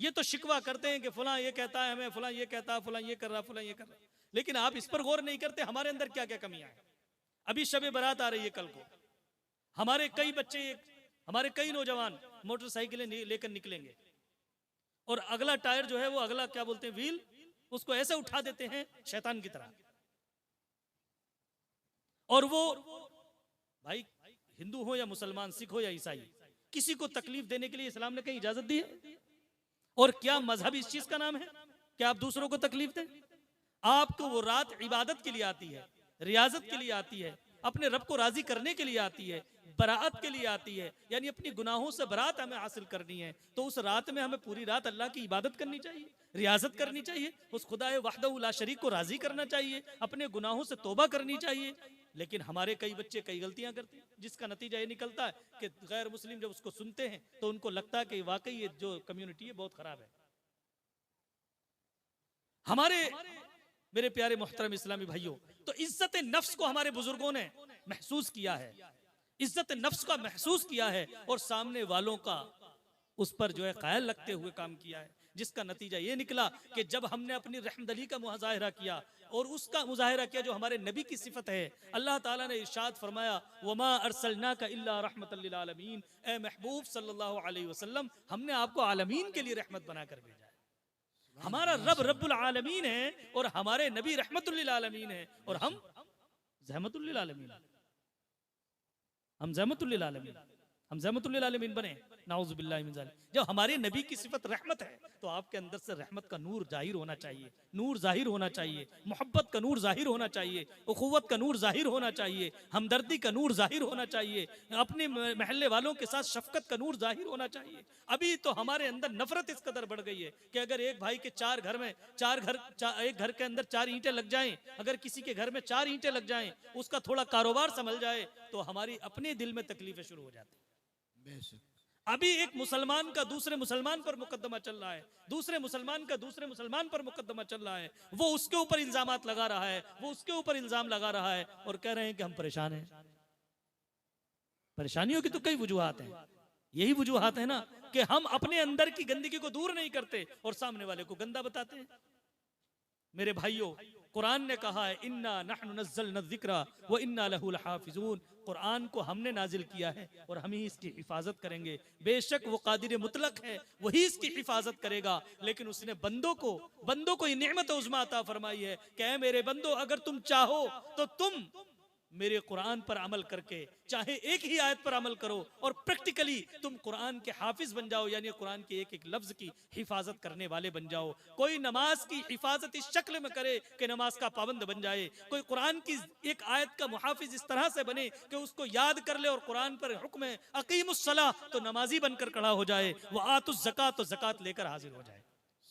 ये तो शिकवा करते हैं कि फलां ये कहता है हमें, फलां ये कहता है, फलां ये कर रहा, फलां ये कर रहा, लेकिन आप इस पर गौर नहीं करते हमारे अंदर क्या क्या कमियां हैं। अभी शबे बारात आ रही है कल को, हमारे कई बच्चे, हमारे कई नौजवान मोटरसाइकिलें लेकर निकलेंगे, और अगला टायर जो है वो अगला क्या बोलते हैं व्हील, उसको ऐसे उठा देते हैं शैतान की तरह। और वो भाई हिंदू हो या मुसलमान, सिख हो या ईसाई, किसी को तकलीफ देने के लिए इस्लाम ने कहीं इजाजत दी है? और क्या मजहब इस चीज का नाम है कि आप दूसरों को तकलीफ दें? आपको वो रात इबादत के लिए आती है, रियाजत के लिए आती है, अपने रब को राजी करने के लिए आती है, बराअत के लिए आती है, यानी अपनी गुनाहों से बरात हमें हासिल करनी है। तो उस रात में हमें पूरी रात अल्लाह की इबादत करनी चाहिए, रियाजत करनी चाहिए, उस खुदाए वहदहू ला शरीक को राजी करना चाहिए, अपने गुनाहों से तौबा करनी चाहिए। लेकिन हमारे कई बच्चे कई गलतियां करते हैं, जिसका नतीजा ये निकलता है कि गैर मुस्लिम जब उसको सुनते हैं तो उनको लगता है कि वाकई ये जो कम्युनिटी है बहुत खराब है। हमारे मेरे प्यारे मोहतरम इस्लामी भाइयों, तो इज्जत नफ्स को हमारे बुजुर्गों ने महसूस किया है, इज्जत नफ्स का महसूस किया है, और सामने वालों का उस पर जो है ख्याल रखते हुए काम किया है, जिसका नतीजा ये निकला कि जब हमने अपनी रहमदली का मुजाहिरा किया और उसका मुजाहिरा किया जो हमारे नबी की सिफत है, अल्लाह ताला ने इरशाद फरमाया वमा अरसलनाका इल्ला रहमतल लिल आलमीन, ए महबूब सल्लल्लाहु अलैहि वसल्लम, हमने आपको आलमीन के लिए रहमत बनाकर भेजा है। हमारा रब रब्बुल आलमीन है और हमारे नबी रहमतुल लिल आलमीन है, और हम ज़हमतुल लिल आलमीन, हम ज़हमतुल लिल आलमीन, हम ज़हमतुल लिल आलमीन बने, नाउज़ु बिल्लाहि मिन ज़ालिक। जब हमारे नबी की सिफत रहमत है तो आपके अंदर से रहमत का नूर जाहिर होना चाहिए, नूर जाहिर होना चाहिए, मोहब्बत का नूर जाहिर होना चाहिए, उखुवत का नूर जाहिर होना चाहिए, हमदर्दी का नूर जाहिर होना चाहिए, अपने महल्ले वालों के साथ शफकत का नूर जाहिर होना चाहिए। अभी तो हमारे अंदर नफरत इस कदर बढ़ गई है कि अगर एक भाई के चार घर में एक घर के अंदर 4 ईंटें लग जाएं, अगर किसी के घर में 4 ईंटें लग जाएं, उसका थोड़ा कारोबार संभल जाए तो हमारी अपने दिल में तकलीफें शुरू हो जाती। अभी एक मुसलमान का दूसरे मुसलमान पर मुकदमा चल रहा है, दूसरे मुसलमान का दूसरे मुसलमान पर मुकदमा चल रहा है, वो उसके ऊपर इल्जामात लगा रहा है, वो उसके ऊपर इल्जाम लगा रहा है, और कह रहे हैं कि हम परेशान हैं। परेशानियों की तो कई वजूहात हैं, यही वजूहात है ना कि हम अपने अंदर की गंदगी को दूर नहीं करते और सामने वाले को गंदा बताते हैं। मेरे भाइयों, कुरान ने कहा है इन्ना नहनु नज़्ज़लना ज़िक्रा व इन्ना लहु लहाफ़िज़ून, कुरान को हमने नाजिल किया है और हम ही इसकी हिफाजत करेंगे। बेशक वो कादिर मुतलक है, वही इसकी हिफाजत करेगा, लेकिन उसने बंदों को ये नेमत उज़्मा अता फरमाई है कि ऐ मेरे बंदो, अगर तुम चाहो तो तुम मेरे कुरान पर अमल करके चाहे एक ही आयत पर अमल करो और प्रैक्टिकली तुम कुरान के हाफिज बन जाओ, यानी कुरान के एक एक लफ्ज की हिफाजत करने वाले बन जाओ। कोई नमाज की हिफाजत इस शक्ल में करे कि नमाज का पाबंद बन जाए, कोई कुरान की एक आयत का मुहाफिज इस तरह से बने कि उसको याद कर ले और कुरान पर हुक्म है अकीमुस्सलाह तो नमाजी बनकर खड़ा हो जाए, व आतुज़ ज़कात तो ज़कात लेकर हाजिर हो जाए।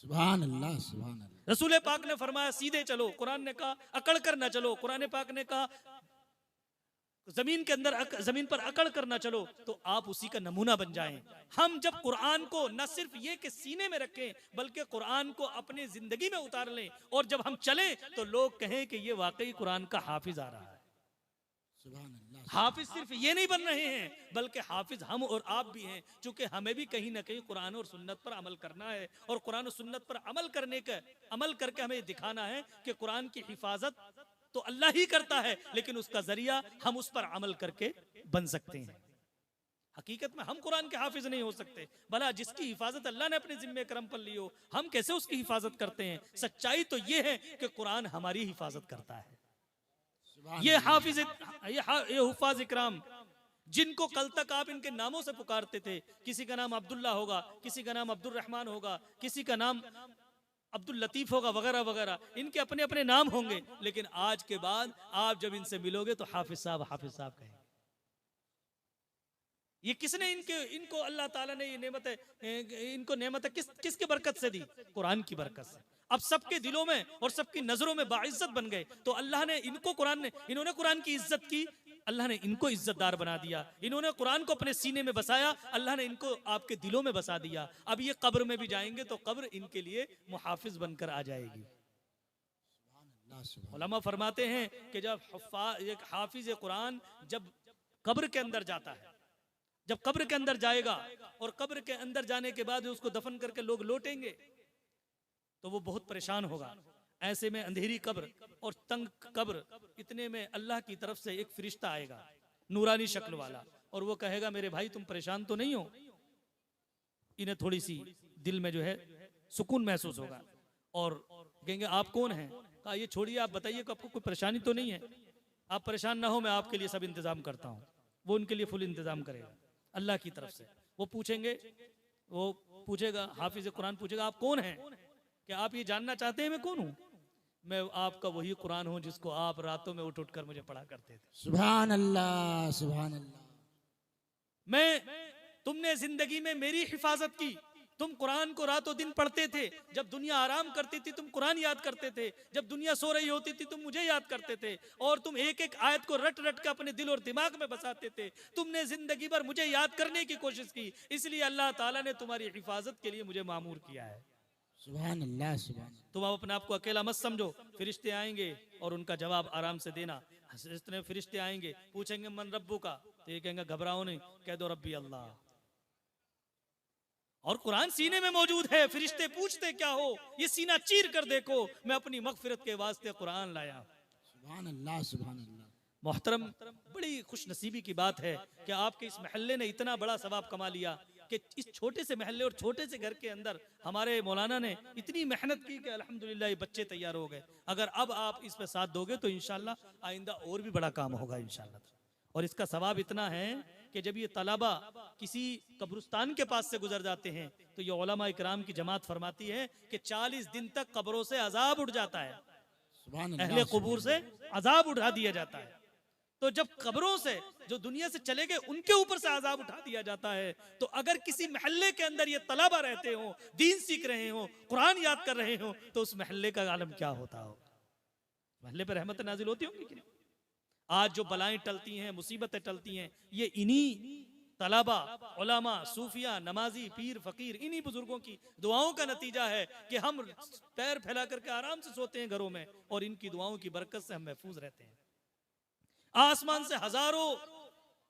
सुभान अल्लाह, सुभान अल्लाह। रसूल पाक ने फरमाया सीधे चलो, कुरान ने कहा अकड़ कर ना चलो, कुरान पाक ने कहा जमीन के अंदर जमीन पर अकड़ कर ना चलो, तो आप उसी का नमूना बन जाएं। हम जब कुरान को न सिर्फ ये कि सीने में रखें बल्कि कुरान को अपनी जिंदगी में उतार लें और जब हम चलें तो लोग कहें कि ये वाकई कुरान का हाफिज आ रहा है। सुभान अल्लाह। हाफिज सिर्फ ये नहीं बन रहे हैं, बल्कि हाफिज हम और आप भी हैं, क्योंकि हमें भी कहीं ना कहीं कुरान और सुन्नत पर अमल करना है, और कुरान और सुन्नत पर अमल करके हमें दिखाना है कि कुरान की हिफाजत तो अल्लाह ही करता है, लेकिन उसका जरिया हम उस पर अमल करके बन सकते हैं। हकीकत में हम कुरान के हाफिज नहीं हो सकते, भला जिसकी हिफाजत अल्लाह ने अपने जिम्मे करम पर ली हो, हम कैसे उसकी हिफाजत करते हैं? सच्चाई तो ये है कि कुरान हमारी हिफाजत करता है। ये हुफाज इकराम जिनको कल तक आप इनके नामों से पुकारते थे, किसी का नाम अब्दुल्ला होगा, किसी का नाम अब्दुल रहमान होगा, किसी का नाम अब्दुल लतीफ होगा, वगैरह वगैरह, इनके अपने अपने नाम होंगे, लेकिन आज के बाद आप जब इनसे मिलोगे तो हाफिज साहब कहेंगे। ये किसने इनको अल्लाह ताला ने ये नेमत किसके बरकत से दी? कुरान की बरकत से। अब सबके दिलों में और सबकी नजरों में बाइज्जत बन गए, तो अल्लाह ने इन्होंने कुरान की इज्जत की, अल्लाह ने इनको इज्जतदार बना दिया। इन्होंने कुरान को अपने सीने में बसाया, अल्लाह ने इनको आपके दिलों में बसा दिया। अब ये कब्र में भी जाएंगे तो कब्र इनके लिए मुहाफिज बनकर आ जाएगी। उलमा फरमाते हैं कि जब हाफिज कुरान जब कब्र के अंदर जाता है, जब कब्र के अंदर जाएगा और कब्र के अंदर जाने के बाद उसको दफन करके लोग लौटेंगे, तो वो बहुत परेशान होगा। ऐसे में अंधेरी कब्र और तंग कब्र, इतने में अल्लाह की तरफ से एक फरिश्ता आएगा नूरानी शक्ल वाला, और वो कहेगा मेरे भाई तुम परेशान तो नहीं हो? इन्हें थोड़ी सी दिल में जो है सुकून महसूस होगा और कहेंगे आप कौन हैं? कहा ये छोड़िए, आप बताइए कि आपको कोई परेशानी तो नहीं है? आप परेशान ना हो, मैं आपके लिए सब इंतजाम करता हूँ। वो उनके लिए फुल इंतजाम करेगा अल्लाह की तरफ से। वो पूछेगा हाफिज कुरान पूछेगा आप कौन हैं? क्या आप ये जानना चाहते हैं मैं कौन हूँ? मैं आपका वही कुरान हूँ जिसको आप रातों में उठ कर मुझे पढ़ा करते थे। सुभान अल्लाह, सुभान अल्लाह। तुमने जिंदगी में मेरी हिफाजत की, तुम कुरान को रातों दिन पढ़ते थे। जब दुनिया आराम करती थी तुम कुरान याद करते थे, जब दुनिया सो रही होती थी तुम मुझे याद करते थे, और तुम एक एक आयत को रट रट के अपने दिल और दिमाग में बसाते थे। तुमने जिंदगी भर मुझे याद करने की कोशिश की, इसलिए अल्लाह ताला ने तुम्हारी हिफाजत के लिए मुझे मामूर किया है। सुभान अल्लाह, सुभान। तुम अब अपने आप को अकेला मत समझो, फिरिश्ते आएंगे और उनका जवाब आराम से देना। इतने फिरिश्ते आएंगे, पूछेंगे मन रब्बू का, तो ये कहेंगे घबराओ नहीं, कह दो रब्बी अल्लाह। और कुरान सीने में मौजूद है। फिरिश्ते पूछते क्या हो? ये सीना चीर कर देखो, मैं अपनी मगफिरत के वास्ते कुरान लाया। सुभान अल्लाह, सुभान अल्लाह। मोहतरम, बड़ी खुश नसीबी की बात है कि आपके इस महल्ले ने इतना बड़ा सवाब कमा लिया कि इस छोटे से महल्ले और छोटे से घर के अंदर हमारे मौलाना ने इतनी मेहनत की कि अल्हम्दुलिल्लाह ये बच्चे तैयार हो गए। अगर अब आप इस पे साथ दोगे तो इंशाल्लाह आइंदा और भी बड़ा काम होगा इंशाल्लाह। और इसका सवाब इतना है कि जब ये तलबा किसी कब्रिस्तान के पास से गुजर जाते हैं तो ये उलमा इकराम की जमात फरमाती है कि 40 दिन तक कब्रों से अजाब उठ जाता है, अहले कुबूर से अजाब उठा दिया जाता है। तो जब कब्रों से जो दुनिया से चले गए उनके ऊपर से अजाब उठा दिया जाता है, तो अगर किसी महल्ले के अंदर ये तलबा रहते हो, दीन सीख रहे हो, कुरान याद कर रहे हो, तो उस महल्ले का आलम क्या होता हो? महल्ले पर रहमत नाजिल होती होंगी कि नहीं? आज जो बलाएं टलती हैं, मुसीबतें टलती हैं, ये इन्हीं तलबा, उलमा, सूफिया, नमाजी, पीर, फकीर, इन्हीं बुजुर्गों की दुआओं का नतीजा है कि हम पैर फैला करके आराम से सोते हैं घरों में, और इनकी दुआओं की बरकत से हम महफूज रहते हैं।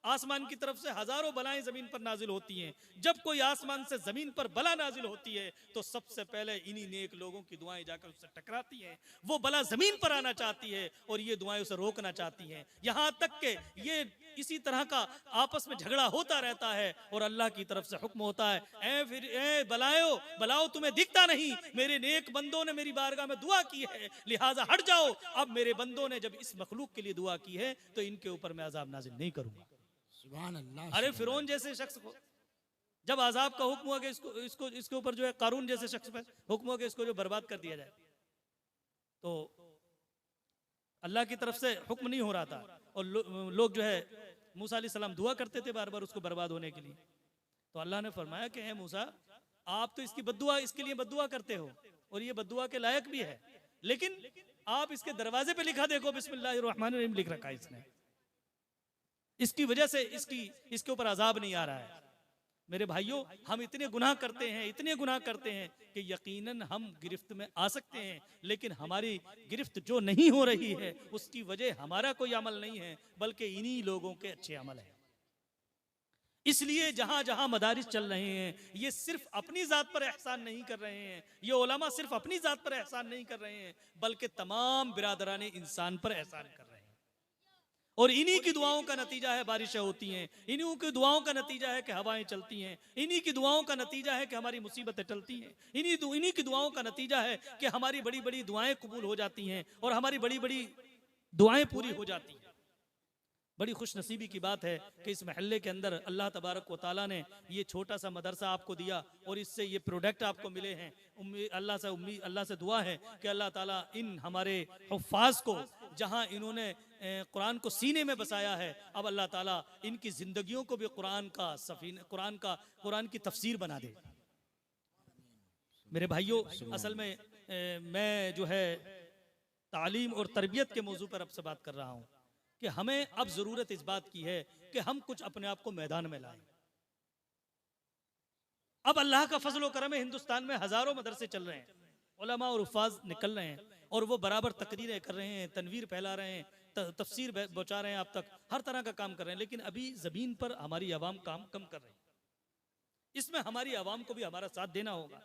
आसमान की तरफ से हजारों बलाएं जमीन पर नाजिल होती हैं। जब कोई आसमान से जमीन पर बला नाजिल होती है तो सबसे पहले इन्हीं नेक लोगों की दुआएं जाकर उससे टकराती हैं। वो बला जमीन पर आना चाहती है और ये दुआएं उसे रोकना चाहती हैं। यहाँ तक कि ये इसी तरह का आपस में झगड़ा होता रहता है और अल्लाह की तरफ से हुक्म होता है, ए बलाओ तुम्हें दिखता नहीं, मेरे नेक बंदों ने मेरी बारगाह में दुआ की है, लिहाजा हट जाओ। अब मेरे बंदों ने जब इस मखलूक के लिए दुआ की है तो इनके ऊपर मैं अजाब नाजिल नहीं करूंगा। सुभान अल्लाह। अरे फिरौन जैसे शख्स को जब अजाब का हुक्म हुआ कि इसके ऊपर जो है कारून जैसे शख्स पर हुक्म हुआ कि इसको जो बर्बाद कर दिया जाए, तो अल्लाह की तरफ से हुक्म नहीं हो रहा था और लोग जो है मूसा अलैहि सलाम दुआ करते थे बार बार उसको बर्बाद होने के लिए। तो अल्लाह ने फरमाया कि हे मूसा, आप तो इसकी बद्दुआ, इसके लिए बद्दुआ करते हो और ये बद्दुआ के लायक भी है, लेकिन आप इसके दरवाजे पे लिखा देखो बिस्मिल्लाहिर्रहमानिर्रहीम लिख रखा है इसने, इसकी वजह से इसके ऊपर अजाब नहीं आ रहा है। मेरे भाइयों, हम इतने गुनाह करते हैं, इतने गुनाह करते हैं कि यकीनन हम गिरफ्त में आ सकते हैं, लेकिन हमारी गिरफ्त जो नहीं हो रही है उसकी वजह हमारा कोई अमल नहीं है, बल्कि इन्हीं लोगों के अच्छे अमल हैं। इसलिए जहां जहां मदारिस चल रहे हैं, ये सिर्फ अपनी जात पर एहसान नहीं कर रहे हैं, ये उलमा सिर्फ अपनी जात पर एहसान नहीं कर रहे हैं, बल्कि तमाम बिरादरान इंसान पर एहसान कर रहे हैं। और इन्हीं की दुआओं का नतीजा है बारिशें होती हैं, इन्हीं की दुआओं का नतीजा है कि हवाएं चलती हैं, इन्हीं की दुआओं का नतीजा है कि हमारी मुसीबतें टलती हैं, इन्हीं की दुआओं का नतीजा है कि हमारी बड़ी बड़ी दुआएं कबूल हो जाती हैं और हमारी बड़ी बड़ी दुआएं पूरी हो जाती हैं। बड़ी खुश नसीबी की बात है कि इस महल्ले के अंदर अल्लाह तबारक व ताला ने ये छोटा सा मदरसा आपको दिया और इससे ये प्रोडक्ट आपको मिले हैं। अल्लाह से दुआ है कि अल्लाह ताला इन हमारे हुफ्फाज को, जहां इन्होंने कुरान को सीने में बसाया है, अब अल्लाह ताला इनकी जिंदगियों को भी कुरान की तफसीर बना दे। मेरे भाइयों, असल में मैं जो है तालीम और तरबियत के मौजू पर अब से बात कर रहा हूँ कि हमें अब जरूरत इस बात की है कि हम कुछ अपने आप को मैदान में लाएं। अब अल्लाह का फजल व करम है, हिंदुस्तान में हजारों मदरसे चल रहे हैं, उलमा और हुफ्फाज निकल रहे हैं और वो बराबर तकरीरें कर रहे हैं, तनवीर फैला रहे हैं, तफसीर पहुंचा रहे हैं, आप तक हर तरह का काम कर रहे हैं, लेकिन अभी जमीन पर हमारी आवाम काम कम कर रही है। इसमें हमारी आवाम को भी हमारा साथ देना होगा।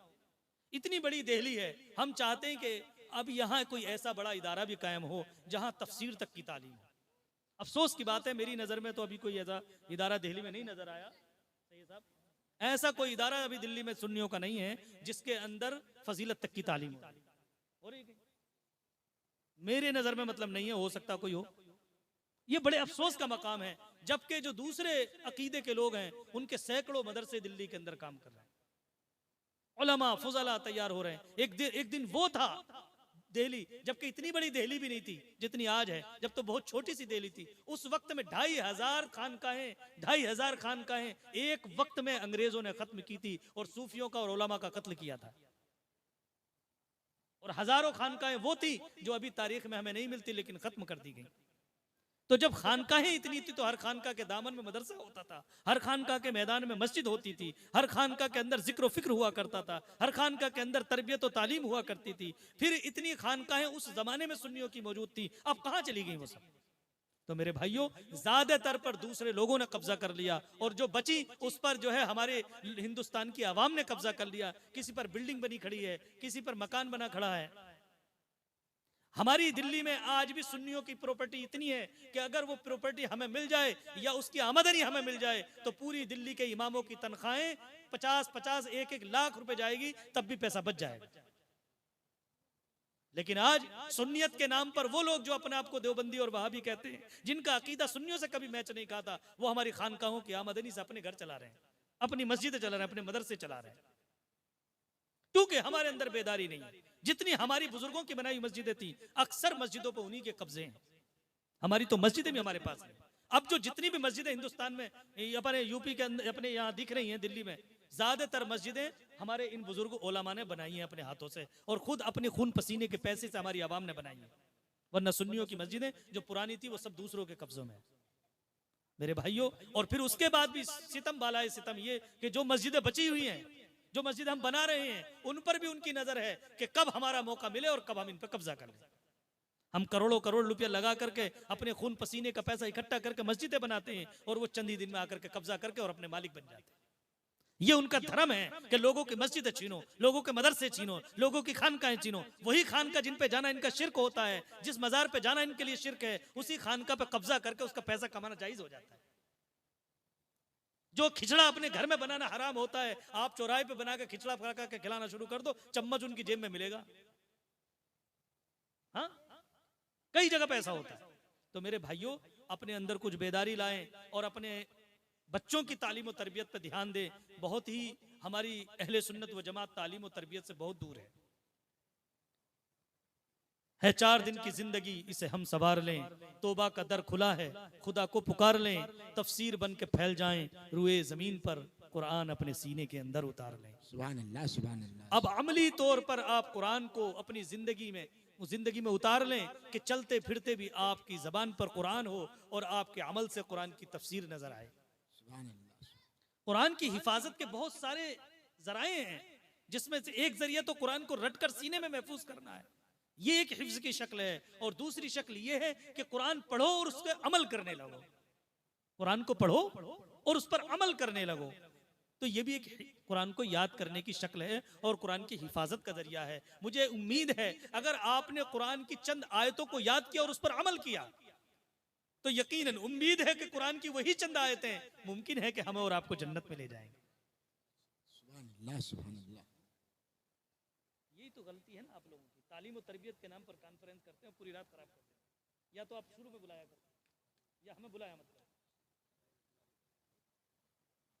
इतनी बड़ी दिल्ली है, हम चाहते हैं कि अब यहाँ कोई ऐसा बड़ा इदारा भी कायम हो जहाँ तफसीर तक की तालीम हो। अफसोस की बात है, मेरी नज़र में तो अभी कोई ऐसा इदारा दिल्ली में नहीं नजर आया। सही साहब, ऐसा कोई इदारा अभी दिल्ली में सुन्नियों का नहीं है जिसके अंदर फजीलत तक की तालीम हो रही है। मेरे नज़र में मतलब नहीं है, हो सकता कोई हो। ये बड़े अफसोस का मकाम है, जबकि जो दूसरे अकीदे के लोग हैं उनके सैकड़ों मदरसे दिल्ली के अंदर काम कर रहे हैं, उलमा फुजला तैयार हो रहे हैं। एक दिन वो था दिल्ली, जबकि इतनी बड़ी दिल्ली भी नहीं थी जितनी आज है, जब तो बहुत छोटी सी दिल्ली थी। उस वक्त में 2,500 खानकाहें एक वक्त में अंग्रेजों ने खत्म की थी और सूफियों का और उलमा का कत्ल किया था। और हजारों खानकाहें वो थी जो अभी तारीख में हमें नहीं मिलती, लेकिन खत्म कर दी गई। तो जब खानकाहें इतनी थी तो हर खानका के दामन में मदरसा होता था, हर खानका के मैदान में मस्जिद होती थी, हर खानका के अंदर जिक्र फिक्र हुआ करता था, हर खानका के अंदर तरबियत और तालीम हुआ करती थी। फिर इतनी खानकाहें उस जमाने में सुन्नियों की मौजूद थी, अब कहाँ चली गई वो सब? तो मेरे भाइयों, ज्यादातर पर दूसरे लोगों ने कब्जा कर लिया और जो बची उस पर जो है हमारे हिंदुस्तान की आवाम ने कब्जा कर लिया। किसी पर बिल्डिंग बनी खड़ी है, किसी पर मकान बना खड़ा है। हमारी दिल्ली में आज भी सुन्नियों की प्रॉपर्टी इतनी है कि अगर वो प्रॉपर्टी हमें मिल जाए या उसकी आमदनी हमें मिल जाए तो पूरी दिल्ली के इमामों की तनख्वाहें 50-50 1-1 लाख रुपए जाएगी, तब भी पैसा बच जाएगा। लेकिन आज सुन्नियत के नाम पर वो लोग जो अपने आप को देवबंदी और वहाबी कहते हैं, जिनका अकीदा सुन्नियों से कभी मैच नहीं खाता, वो हमारी खानकाहों की आमदनी से अपने घर चला रहे हैं, अपनी मस्जिदें चला रहे हैं, अपने मदरसे चला रहे हैं, क्योंकि हमारे अंदर बेदारी नहीं है। जितनी हमारी बुजुर्गों की बनाई मस्जिदें थी, अक्सर मस्जिदों पर उन्हीं के कब्जे हैं। हमारी तो मस्जिदें भी हमारे पास हैं। अब जो जितनी भी मस्जिदें हिंदुस्तान में, अपने यूपी के अंदर, अपने यहाँ दिख रही हैं दिल्ली में, ज्यादातर मस्जिदें हमारे इन बुजुर्ग उलमा ने बनाई हैं अपने हाथों से, और खुद अपने खून पसीने के पैसे से हमारी आवाम ने बनाई है। वरना सुन्नियों की मस्जिदें जो पुरानी थी वो सब दूसरों के कब्जों में। मेरे भाइयों, और फिर उसके बाद भी सितम बालाए सितम ये कि जो मस्जिदें बची हुई हैं, जो मस्जिद हम बना रहे हैं, उन पर भी उनकी नजर है कि कब हमारा मौका मिले और कब हम इन पर कब्जा कर लें। हम करोड़ों करोड़ रुपया लगा करके अपने खून पसीने का पैसा इकट्ठा करके मस्जिदें बनाते हैं और वो चंद ही दिन में आकर के कब्जा करके और अपने मालिक बन जाते हैं। ये उनका धर्म है कि लोगों की मस्जिदें छीनो, लोगों के मदरसे छीनो, लोगों की खानकाएं छीनो। वही खानका जिन पे जाना इनका शिर्क होता है, जिस मजार पे जाना इनके लिए शिर्क है, उसी खानका पे कब्जा करके उसका पैसा कमाना जायज हो जाता है। जो खिचड़ा अपने घर में बनाना हराम होता है, आप चौराहे पे बना के खिचड़ा पका के खिलाना शुरू कर दो, चम्मच उनकी जेब में मिलेगा। हाँ, कई जगह पैसा होता है। तो मेरे भाइयों, अपने अंदर कुछ बेदारी लाएं और अपने बच्चों की तालीम और तरबियत पर ध्यान दें। बहुत ही हमारी अहले सुन्नत व जमात तालीम और तरबियत से बहुत दूर है 4 दिन की जिंदगी, इसे हम सवार लें। तौबा का दर खुला है, खुदा को पुकार लें। तफसीर बन के फैल जाएं रुए जमीन पर, कुरान अपने सीने के अंदर उतार लें। सुभान अल्लाह, सुभान अल्लाह। अब अमली तौर पर आप कुरान को अपनी जिंदगी में उतार लें कि चलते फिरते भी आपकी जबान पर कुरान हो और आपके अमल से कुरान की तफसीर नजर आए। सुभान अल्लाह। कुरान की हिफाजत के बहुत सारे जराए हैं, जिसमें से एक जरिया तो कुरान को रट कर सीने में महफूज करना है, ये एक हिफ्ज की शक्ल है। और दूसरी शक्ल ये है कि कुरान पढ़ो और उस पर अमल करने लगो, कुरान को पढ़ो और उस पर अमल करने लगो। तो ये भी एक कुरान को याद करने की शक्ल है और कुरान की हिफाजत का जरिया है। मुझे उम्मीद है अगर आपने कुरान की चंद आयतों को याद किया और उस पर अमल किया तो यकीनन उम्मीद है कि कुरान की वही चंद आयतें मुमकिन है कि हमें और आपको जन्नत में ले जाएंगे। सुभान अल्लाह, सुभान अल्लाह। यही तो गलती है ना आप लोगों की, तालीम और तरबियत के नाम पर कॉन्फ्रेंस करते हैं, पूरी रात खराब करते हैं। या तो आप शुरू में बुलाया करते या हमें बुलाया मत करो।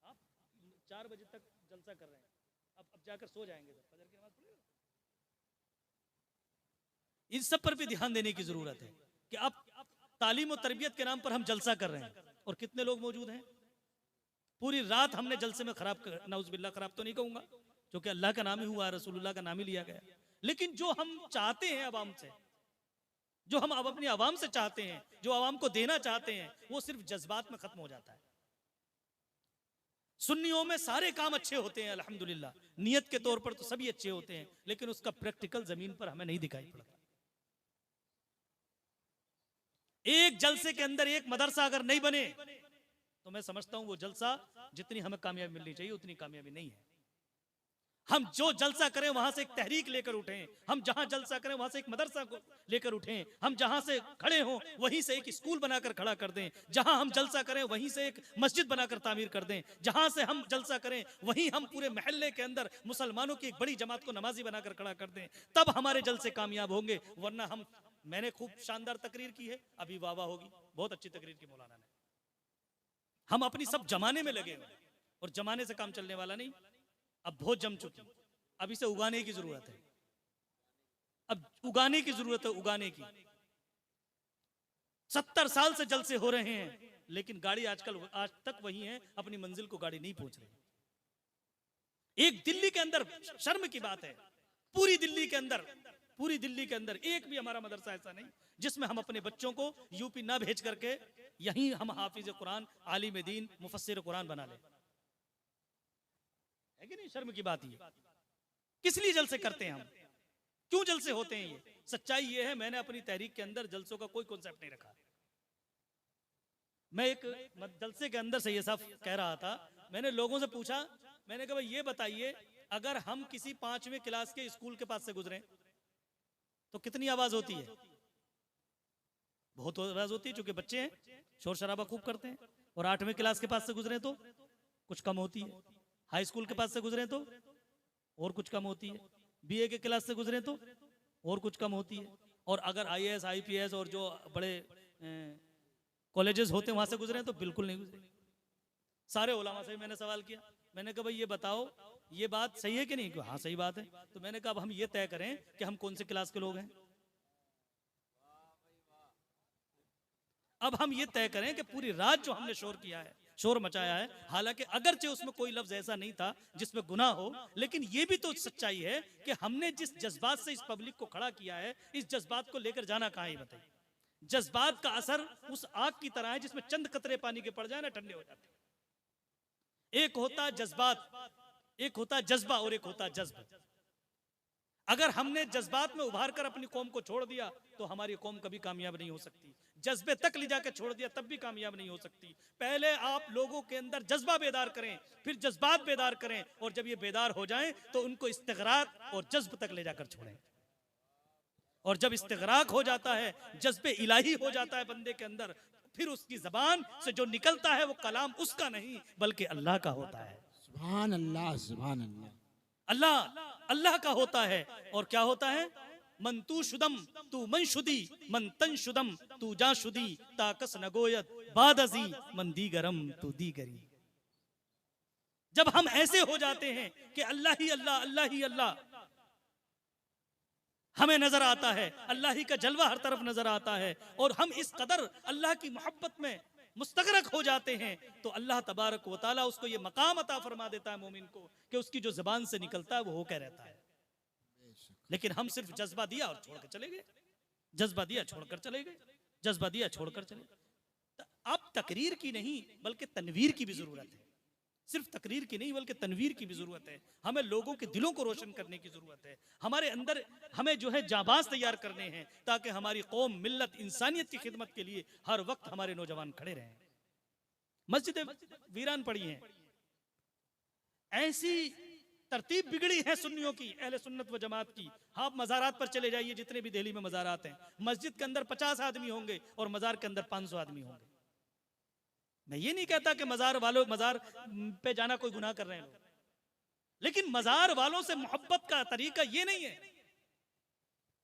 आप 4 बजे तक जलसा कर रहे हैं, अब जाकर सो जाएंगे, फजर की नमाज पढ़ेगा। इन सब पर भी ध्यान देने की जरूरत है कि अब तालीम और तरबियत के नाम पर हम जलसा कर रहे हैं और कितने लोग मौजूद हैं। पूरी रात हमने जलसे में खराब, नाउज़ुबिल्लाह खराब तो नहीं कहूंगा क्योंकि अल्लाह का नाम ही हुआ, रसूलुल्लाह का नाम ही लिया गया, लेकिन जो हम चाहते हैं अवाम से, जो हम अब अपनी अवाम से चाहते हैं, जो अवाम को देना चाहते हैं, वो सिर्फ जज्बात में खत्म हो जाता है। सुन्नियों में सारे काम अच्छे होते हैं अल्हम्दुलिल्लाह, नियत के तौर पर तो सभी अच्छे होते हैं, लेकिन उसका प्रैक्टिकल जमीन पर हमें नहीं दिखाई पड़ता। एक जलसे के अंदर एक मदरसा अगर नहीं बने तो मैं समझता हूं वो जलसा जितनी हमें कामयाबी मिलनी चाहिए उतनी कामयाबी नहीं है। हम जो जलसा करें वहां से एक तहरीक लेकर उठें, हम जहां जलसा करें वहां से एक मदरसा को लेकर उठें, हम जहां से खड़े हों वहीं से एक स्कूल बनाकर खड़ा कर दें, जहां हम जलसा करें वहीं से एक मस्जिद बनाकर तामीर कर दें, जहां से हम जलसा करें वहीं हम पूरे महल्ले के अंदर मुसलमानों की एक बड़ी जमात को नमाजी बनाकर खड़ा कर दें, तब हमारे जलसे कामयाब होंगे। वरना मैंने खूब शानदार तकरीर की है, अभी वाह वाह होगी, बहुत अच्छी तकरीर की मौलाना ने। हम अपनी सब जमाने में लगे हुए और जमाने से काम चलने वाला नहीं, अब बहुत जम चुकी, अब इसे उगाने की जरूरत है, अब उगाने की जरूरत है, उगाने की। 70 साल से जलसे हो रहे हैं लेकिन गाड़ी आज तक वही है, अपनी मंजिल को गाड़ी नहीं पहुंच रही। एक दिल्ली के अंदर, शर्म की बात है, पूरी दिल्ली के अंदर एक भी हमारा मदरसा ऐसा नहीं जिसमें हम अपने बच्चों को यूपी ना भेज करके यहीं हम हाफिज कुरान, आलिम दीन, मुफस्सिर कुरान बना ले। है कि नहीं? शर्म की बात ये। किस लिए जलसे करते हैं हम, क्यों जलसे होते हैं? ये सच्चाई ये है, मैंने अपनी तहरीक के अंदर जलसों का कोई कॉन्सेप्ट नहीं रखा। मैं एक जलसे के अंदर से ये सब कह रहा था, मैंने लोगों से पूछा, मैंने कहा ये बताइए अगर हम किसी 5वीं क्लास के स्कूल के पास से गुजरे तो कितनी आवाज होती है? बहुत आवाज होती है, क्योंकि बच्चे हैं, शोर शराबा खूब करते हैं। और 8वीं क्लास के पास से गुजरे तो कुछ कम होती है, हाई स्कूल के पास से गुजरे तो और कुछ कम होती है, बीए के क्लास से गुजरे तो और कुछ कम होती है, और अगर आईएएस आईपीएस और जो बड़े कॉलेजेस होते हैं वहां से गुजरे तो बिल्कुल नहीं गुजरे। सारे उलमा से मैंने सवाल किया, मैंने कहा भाई ये बताओ ये बात सही है कि नहीं? हाँ सही बात है। तो मैंने कहा अब हम ये तय करें कि हम कौन से क्लास के लोग हैं। अब हम ये तय करें कि पूरी रात जो हमने शोर किया है, शोर मचाया है, हालांकि अगरचे उसमें कोई लफ्ज ऐसा नहीं था जिसमें गुनाह हो, लेकिन ये भी तो सच्चाई है कि हमने जिस जज्बात से इस पब्लिक को खड़ा किया है, इस जज्बात को लेकर जाना कहाँ है बताइए। जज्बात का असर उस आग की तरह है जिसमें चंद कतरे पानी के पड़ जाए ना ठंडे हो जाते। एक होता जज्बात, एक होता जज्बा और एक होता जज्ब। अगर हमने जज्बात में उभार कर अपनी कौम को छोड़ दिया तो हमारी कौम कभी कामयाब नहीं हो सकती। जज्बे तक ले जाकर छोड़ दिया तब भी कामयाब नहीं हो सकती। पहले आप लोगों के अंदर जज्बा बेदार करें, फिर जज्बात बेदार करें, और जब ये बेदार हो जाएं तो उनको इस्तिगराक और जज्ब तक ले जाकर छोड़ें। और जब इस्तिगराक हो जाता है, जज्बे इलाही हो जाता है बंदे के अंदर, फिर उसकी जबान से जो निकलता है वो कलाम उसका नहीं बल्कि अल्लाह का होता है। सुभान अल्लाह, सुभान अल्लाह। अल्लाह अल्लाह का होता है। और क्या होता है? मन तू शुदम तू मन शुदी, मन तन शुदम तू जा शुदी, ताकस नगोयत बादजी मन दीगरम तू दीगरी। जब हम ऐसे हो जाते हैं कि अल्लाह ही अल्लाह, अल्लाह ही अल्लाह हमें नजर आता है, अल्लाह ही का जलवा हर तरफ नजर आता है, और हम इस कदर अल्लाह की मोहब्बत में मुस्तगरक हो जाते हैं, तो अल्लाह तबारक व तआला उसको ये मकाम अता फरमा देता है मोमिन को कि उसकी जो जुबान से निकलता है वो होकर रहता है। लेकिन हम सिर्फ जज्बा दिया और छोड़कर चले गए, जज्बा दिया छोड़कर चले गए, जज्बा दिया छोड़कर चले गए। अब तकरीर की नहीं बल्कि तनवीर की भी जरूरत है। सिर्फ तकरीर की नहीं बल्कि तनवीर की भी जरूरत है। हमें लोगों के दिलों को रोशन करने की जरूरत है। हमारे अंदर हमें जो है जाबाज तैयार करने हैं ताकि हमारी कौम, मिल्लत, इंसानियत की खिदमत के लिए हर वक्त हमारे नौजवान खड़े रहें। मस्जिदें वीरान पड़ी हैं, ऐसी तरतीब बिगड़ी है सुन्नियों की, अहले सुन्नत व जमात की। आप मज़ारात पर चले जाइए, जितने भी दिल्ली में मज़ारात हैं, मस्जिद के अंदर 50 आदमी होंगे और मज़ार के अंदर 500 आदमी होंगे। मैं ये नहीं कहता कि मज़ार पे जाना कोई गुनाह कर रहे हैं लोग, लेकिन मज़ार वालों से मोहब्बत का तरीका ये नहीं है।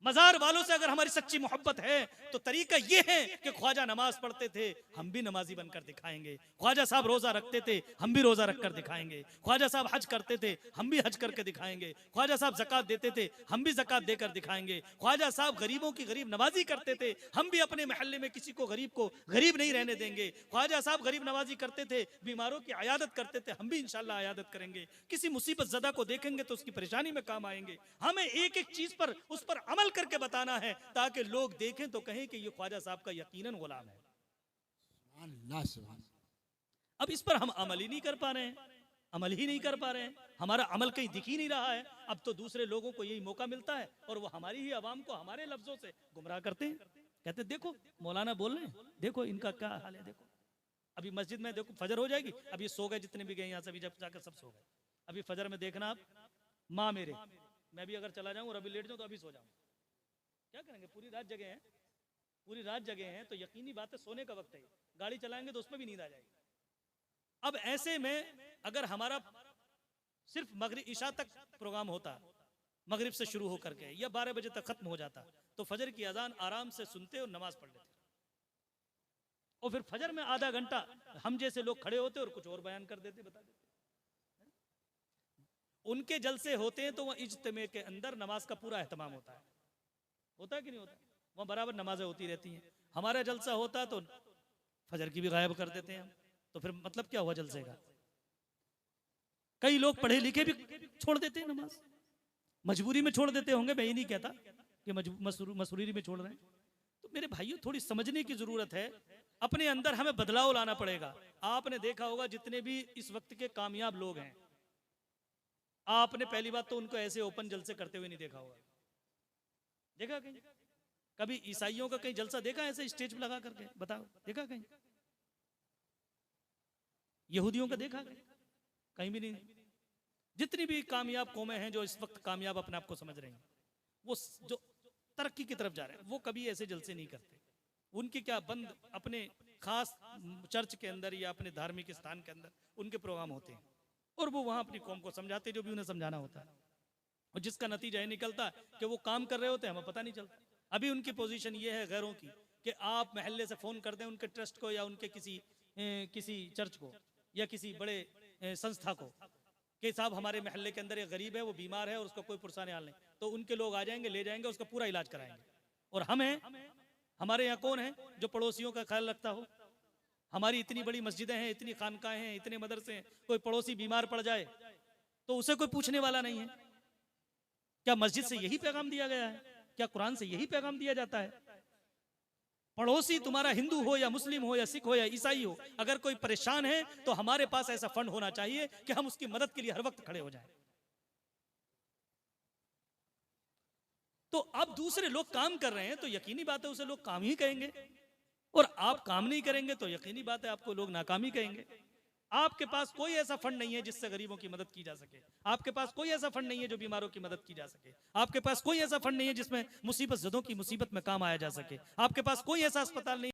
मज़ार वालों से अगर हमारी सच्ची मोहब्बत है तो तरीका ये है कि ख्वाजा नमाज पढ़ते थे, हम भी नमाजी बनकर दिखाएंगे। ख्वाजा साहब रोजा रखते थे, हम भी रोजा रखकर दिखाएंगे। ख्वाजा साहब हज करते थे, हम भी हज करके दिखाएंगे। ख्वाजा साहब ज़कात देते थे, हम भी ज़कात देकर दिखाएंगे। ख्वाजा साहब गरीबों की गरीब नवाजी करते थे, हम भी अपने महल्ले में किसी को गरीब नहीं रहने देंगे। ख्वाजा साहब गरीब नवाजी करते थे, बीमारों की अयादत करते थे, हम भी इंशाल्लाह अयादत करेंगे। किसी मुसीबत ज़दा को देखेंगे तो उसकी परेशानी में काम आएंगे। हमें एक एक चीज पर उस पर अमल करके बताना है ताकि लोग देखें तो कहें कि ये ख्वाजा साहब का यकीनन गुलाम है। अब इस पर हम अमल ही नहीं कर पा रहे हैं, हमारा अमल कहीं दिख ही नहीं रहा है। अब तो दूसरे लोगों को यही मौका मिलता है और वो हमारी ही आवाम को हमारे लफ्जों से गुमराह करते हैं। कहते देखो मौलाना बोल रहे हैं, देखो इनका क्या हाल है। देखो अभी मस्जिद में देखो फजर हो जाएगी, अभी सो गए जितने भी गए यहाँ से, अभी जब जाकर सब सो गए। अभी फजर में देखना आप, माँ मेरे, मैं भी अगर चला जाऊं और अभी लेट जाऊं तो अभी सो जाऊं, क्या करेंगे? पूरी रात जगह हैं तो यकीनी बात है सोने का वक्त है। गाड़ी चलाएंगे तो उसमें भी नींद आ जाएगी। अब ऐसे में अगर हमारा सिर्फ मगरिब ईशा तक प्रोग्राम होता, मगरिब से शुरू होकर के या 12 बजे तक खत्म हो जाता, तो फजर की अजान आराम से सुनते और नमाज पढ़ लेते। और फिर फजर में आधा घंटा हम जैसे लोग खड़े होते और कुछ और बयान कर देते, बता देते। उनके जलसे होते हैं तो वह इज्तिमा के अंदर नमाज का पूरा एहतमाम होता है कि नहीं होता? वहाँ बराबर नमाजें होती रहती हैं। हमारा जलसा होता तो फजर की भी गायब कर देते हैं, तो फिर मतलब क्या हुआ जलसे का? कई लोग पढ़े लिखे भी छोड़ देते हैं नमाज, मजबूरी में छोड़ देते होंगे, मैं ये नहीं कहता कि मसरूरी में छोड़ रहे हैं। तो मेरे भाइयों थोड़ी समझने की जरूरत है, अपने अंदर हमें बदलाव लाना पड़ेगा। आपने देखा होगा जितने भी इस वक्त के कामयाब लोग हैं, आपने पहली बात तो उनको ऐसे ओपन जलसे करते हुए नहीं देखा होगा। देखा कहीं? कभी ईसाइयों का कहीं जलसा देखा ऐसे स्टेज पे लगा करके? बताओ, देखा कहीं? यहूदियों का देखा कहीं भी नहीं। जितनी भी कामयाब कौमें हैं जो इस वक्त कामयाब अपने आप को समझ रही हैं, वो जो तरक्की की तरफ जा रहे हैं, वो कभी ऐसे जलसे नहीं करते। उनके क्या बंद अपने खास चर्च के अंदर या अपने धार्मिक स्थान के अंदर उनके प्रोग्राम होते हैं और वो वहां अपनी कौम को समझाते जो भी उन्हें समझाना होता है, और जिसका नतीजा ये निकलता है कि वो काम कर रहे होते हैं, हमें पता नहीं चलता। अभी उनकी पोजीशन ये है गैरों की कि आप महल्ले से फोन कर दें उनके ट्रस्ट को या उनके किसी चर्च को या किसी बड़े संस्था को कि साहब हमारे महल्ले के अंदर एक गरीब है, वो बीमार है और उसका कोई पुरसान हाल नहीं, तो उनके लोग आ जाएंगे, ले जाएंगे, उसका पूरा इलाज कराएंगे। और हमारे यहाँ कौन है जो पड़ोसियों का ख्याल रखता हो? हमारी इतनी बड़ी मस्जिदें हैं, इतनी खानकाहें हैं, इतने मदरसे हैं, कोई पड़ोसी बीमार पड़ जाए तो उसे कोई पूछने वाला नहीं है। क्या मस्जिद से यही पैगाम दिया गया है? क्या कुरान से यही पैगाम दिया जाता है? पड़ोसी तुम्हारा हिंदू हो या मुस्लिम हो या सिख हो या ईसाई हो, अगर कोई परेशान है तो हमारे पास ऐसा फंड होना चाहिए कि हम उसकी मदद के लिए हर वक्त खड़े हो जाएं। तो अब दूसरे लोग काम कर रहे हैं तो यकीनी बात है उसे लोग काम ही कहेंगे, और आप काम नहीं करेंगे तो यकीनी बात है आपको लोग नाकामी कहेंगे। आपके पास कोई ऐसा फंड नहीं है जिससे गरीबों की मदद की जा सके, आपके पास कोई ऐसा फंड नहीं है जो बीमारों की मदद की जा सके, आपके पास कोई ऐसा फंड नहीं है जिसमें मुसीबत ज़दों की मुसीबत में काम आया जा सके, आपके पास कोई ऐसा अस्पताल नहीं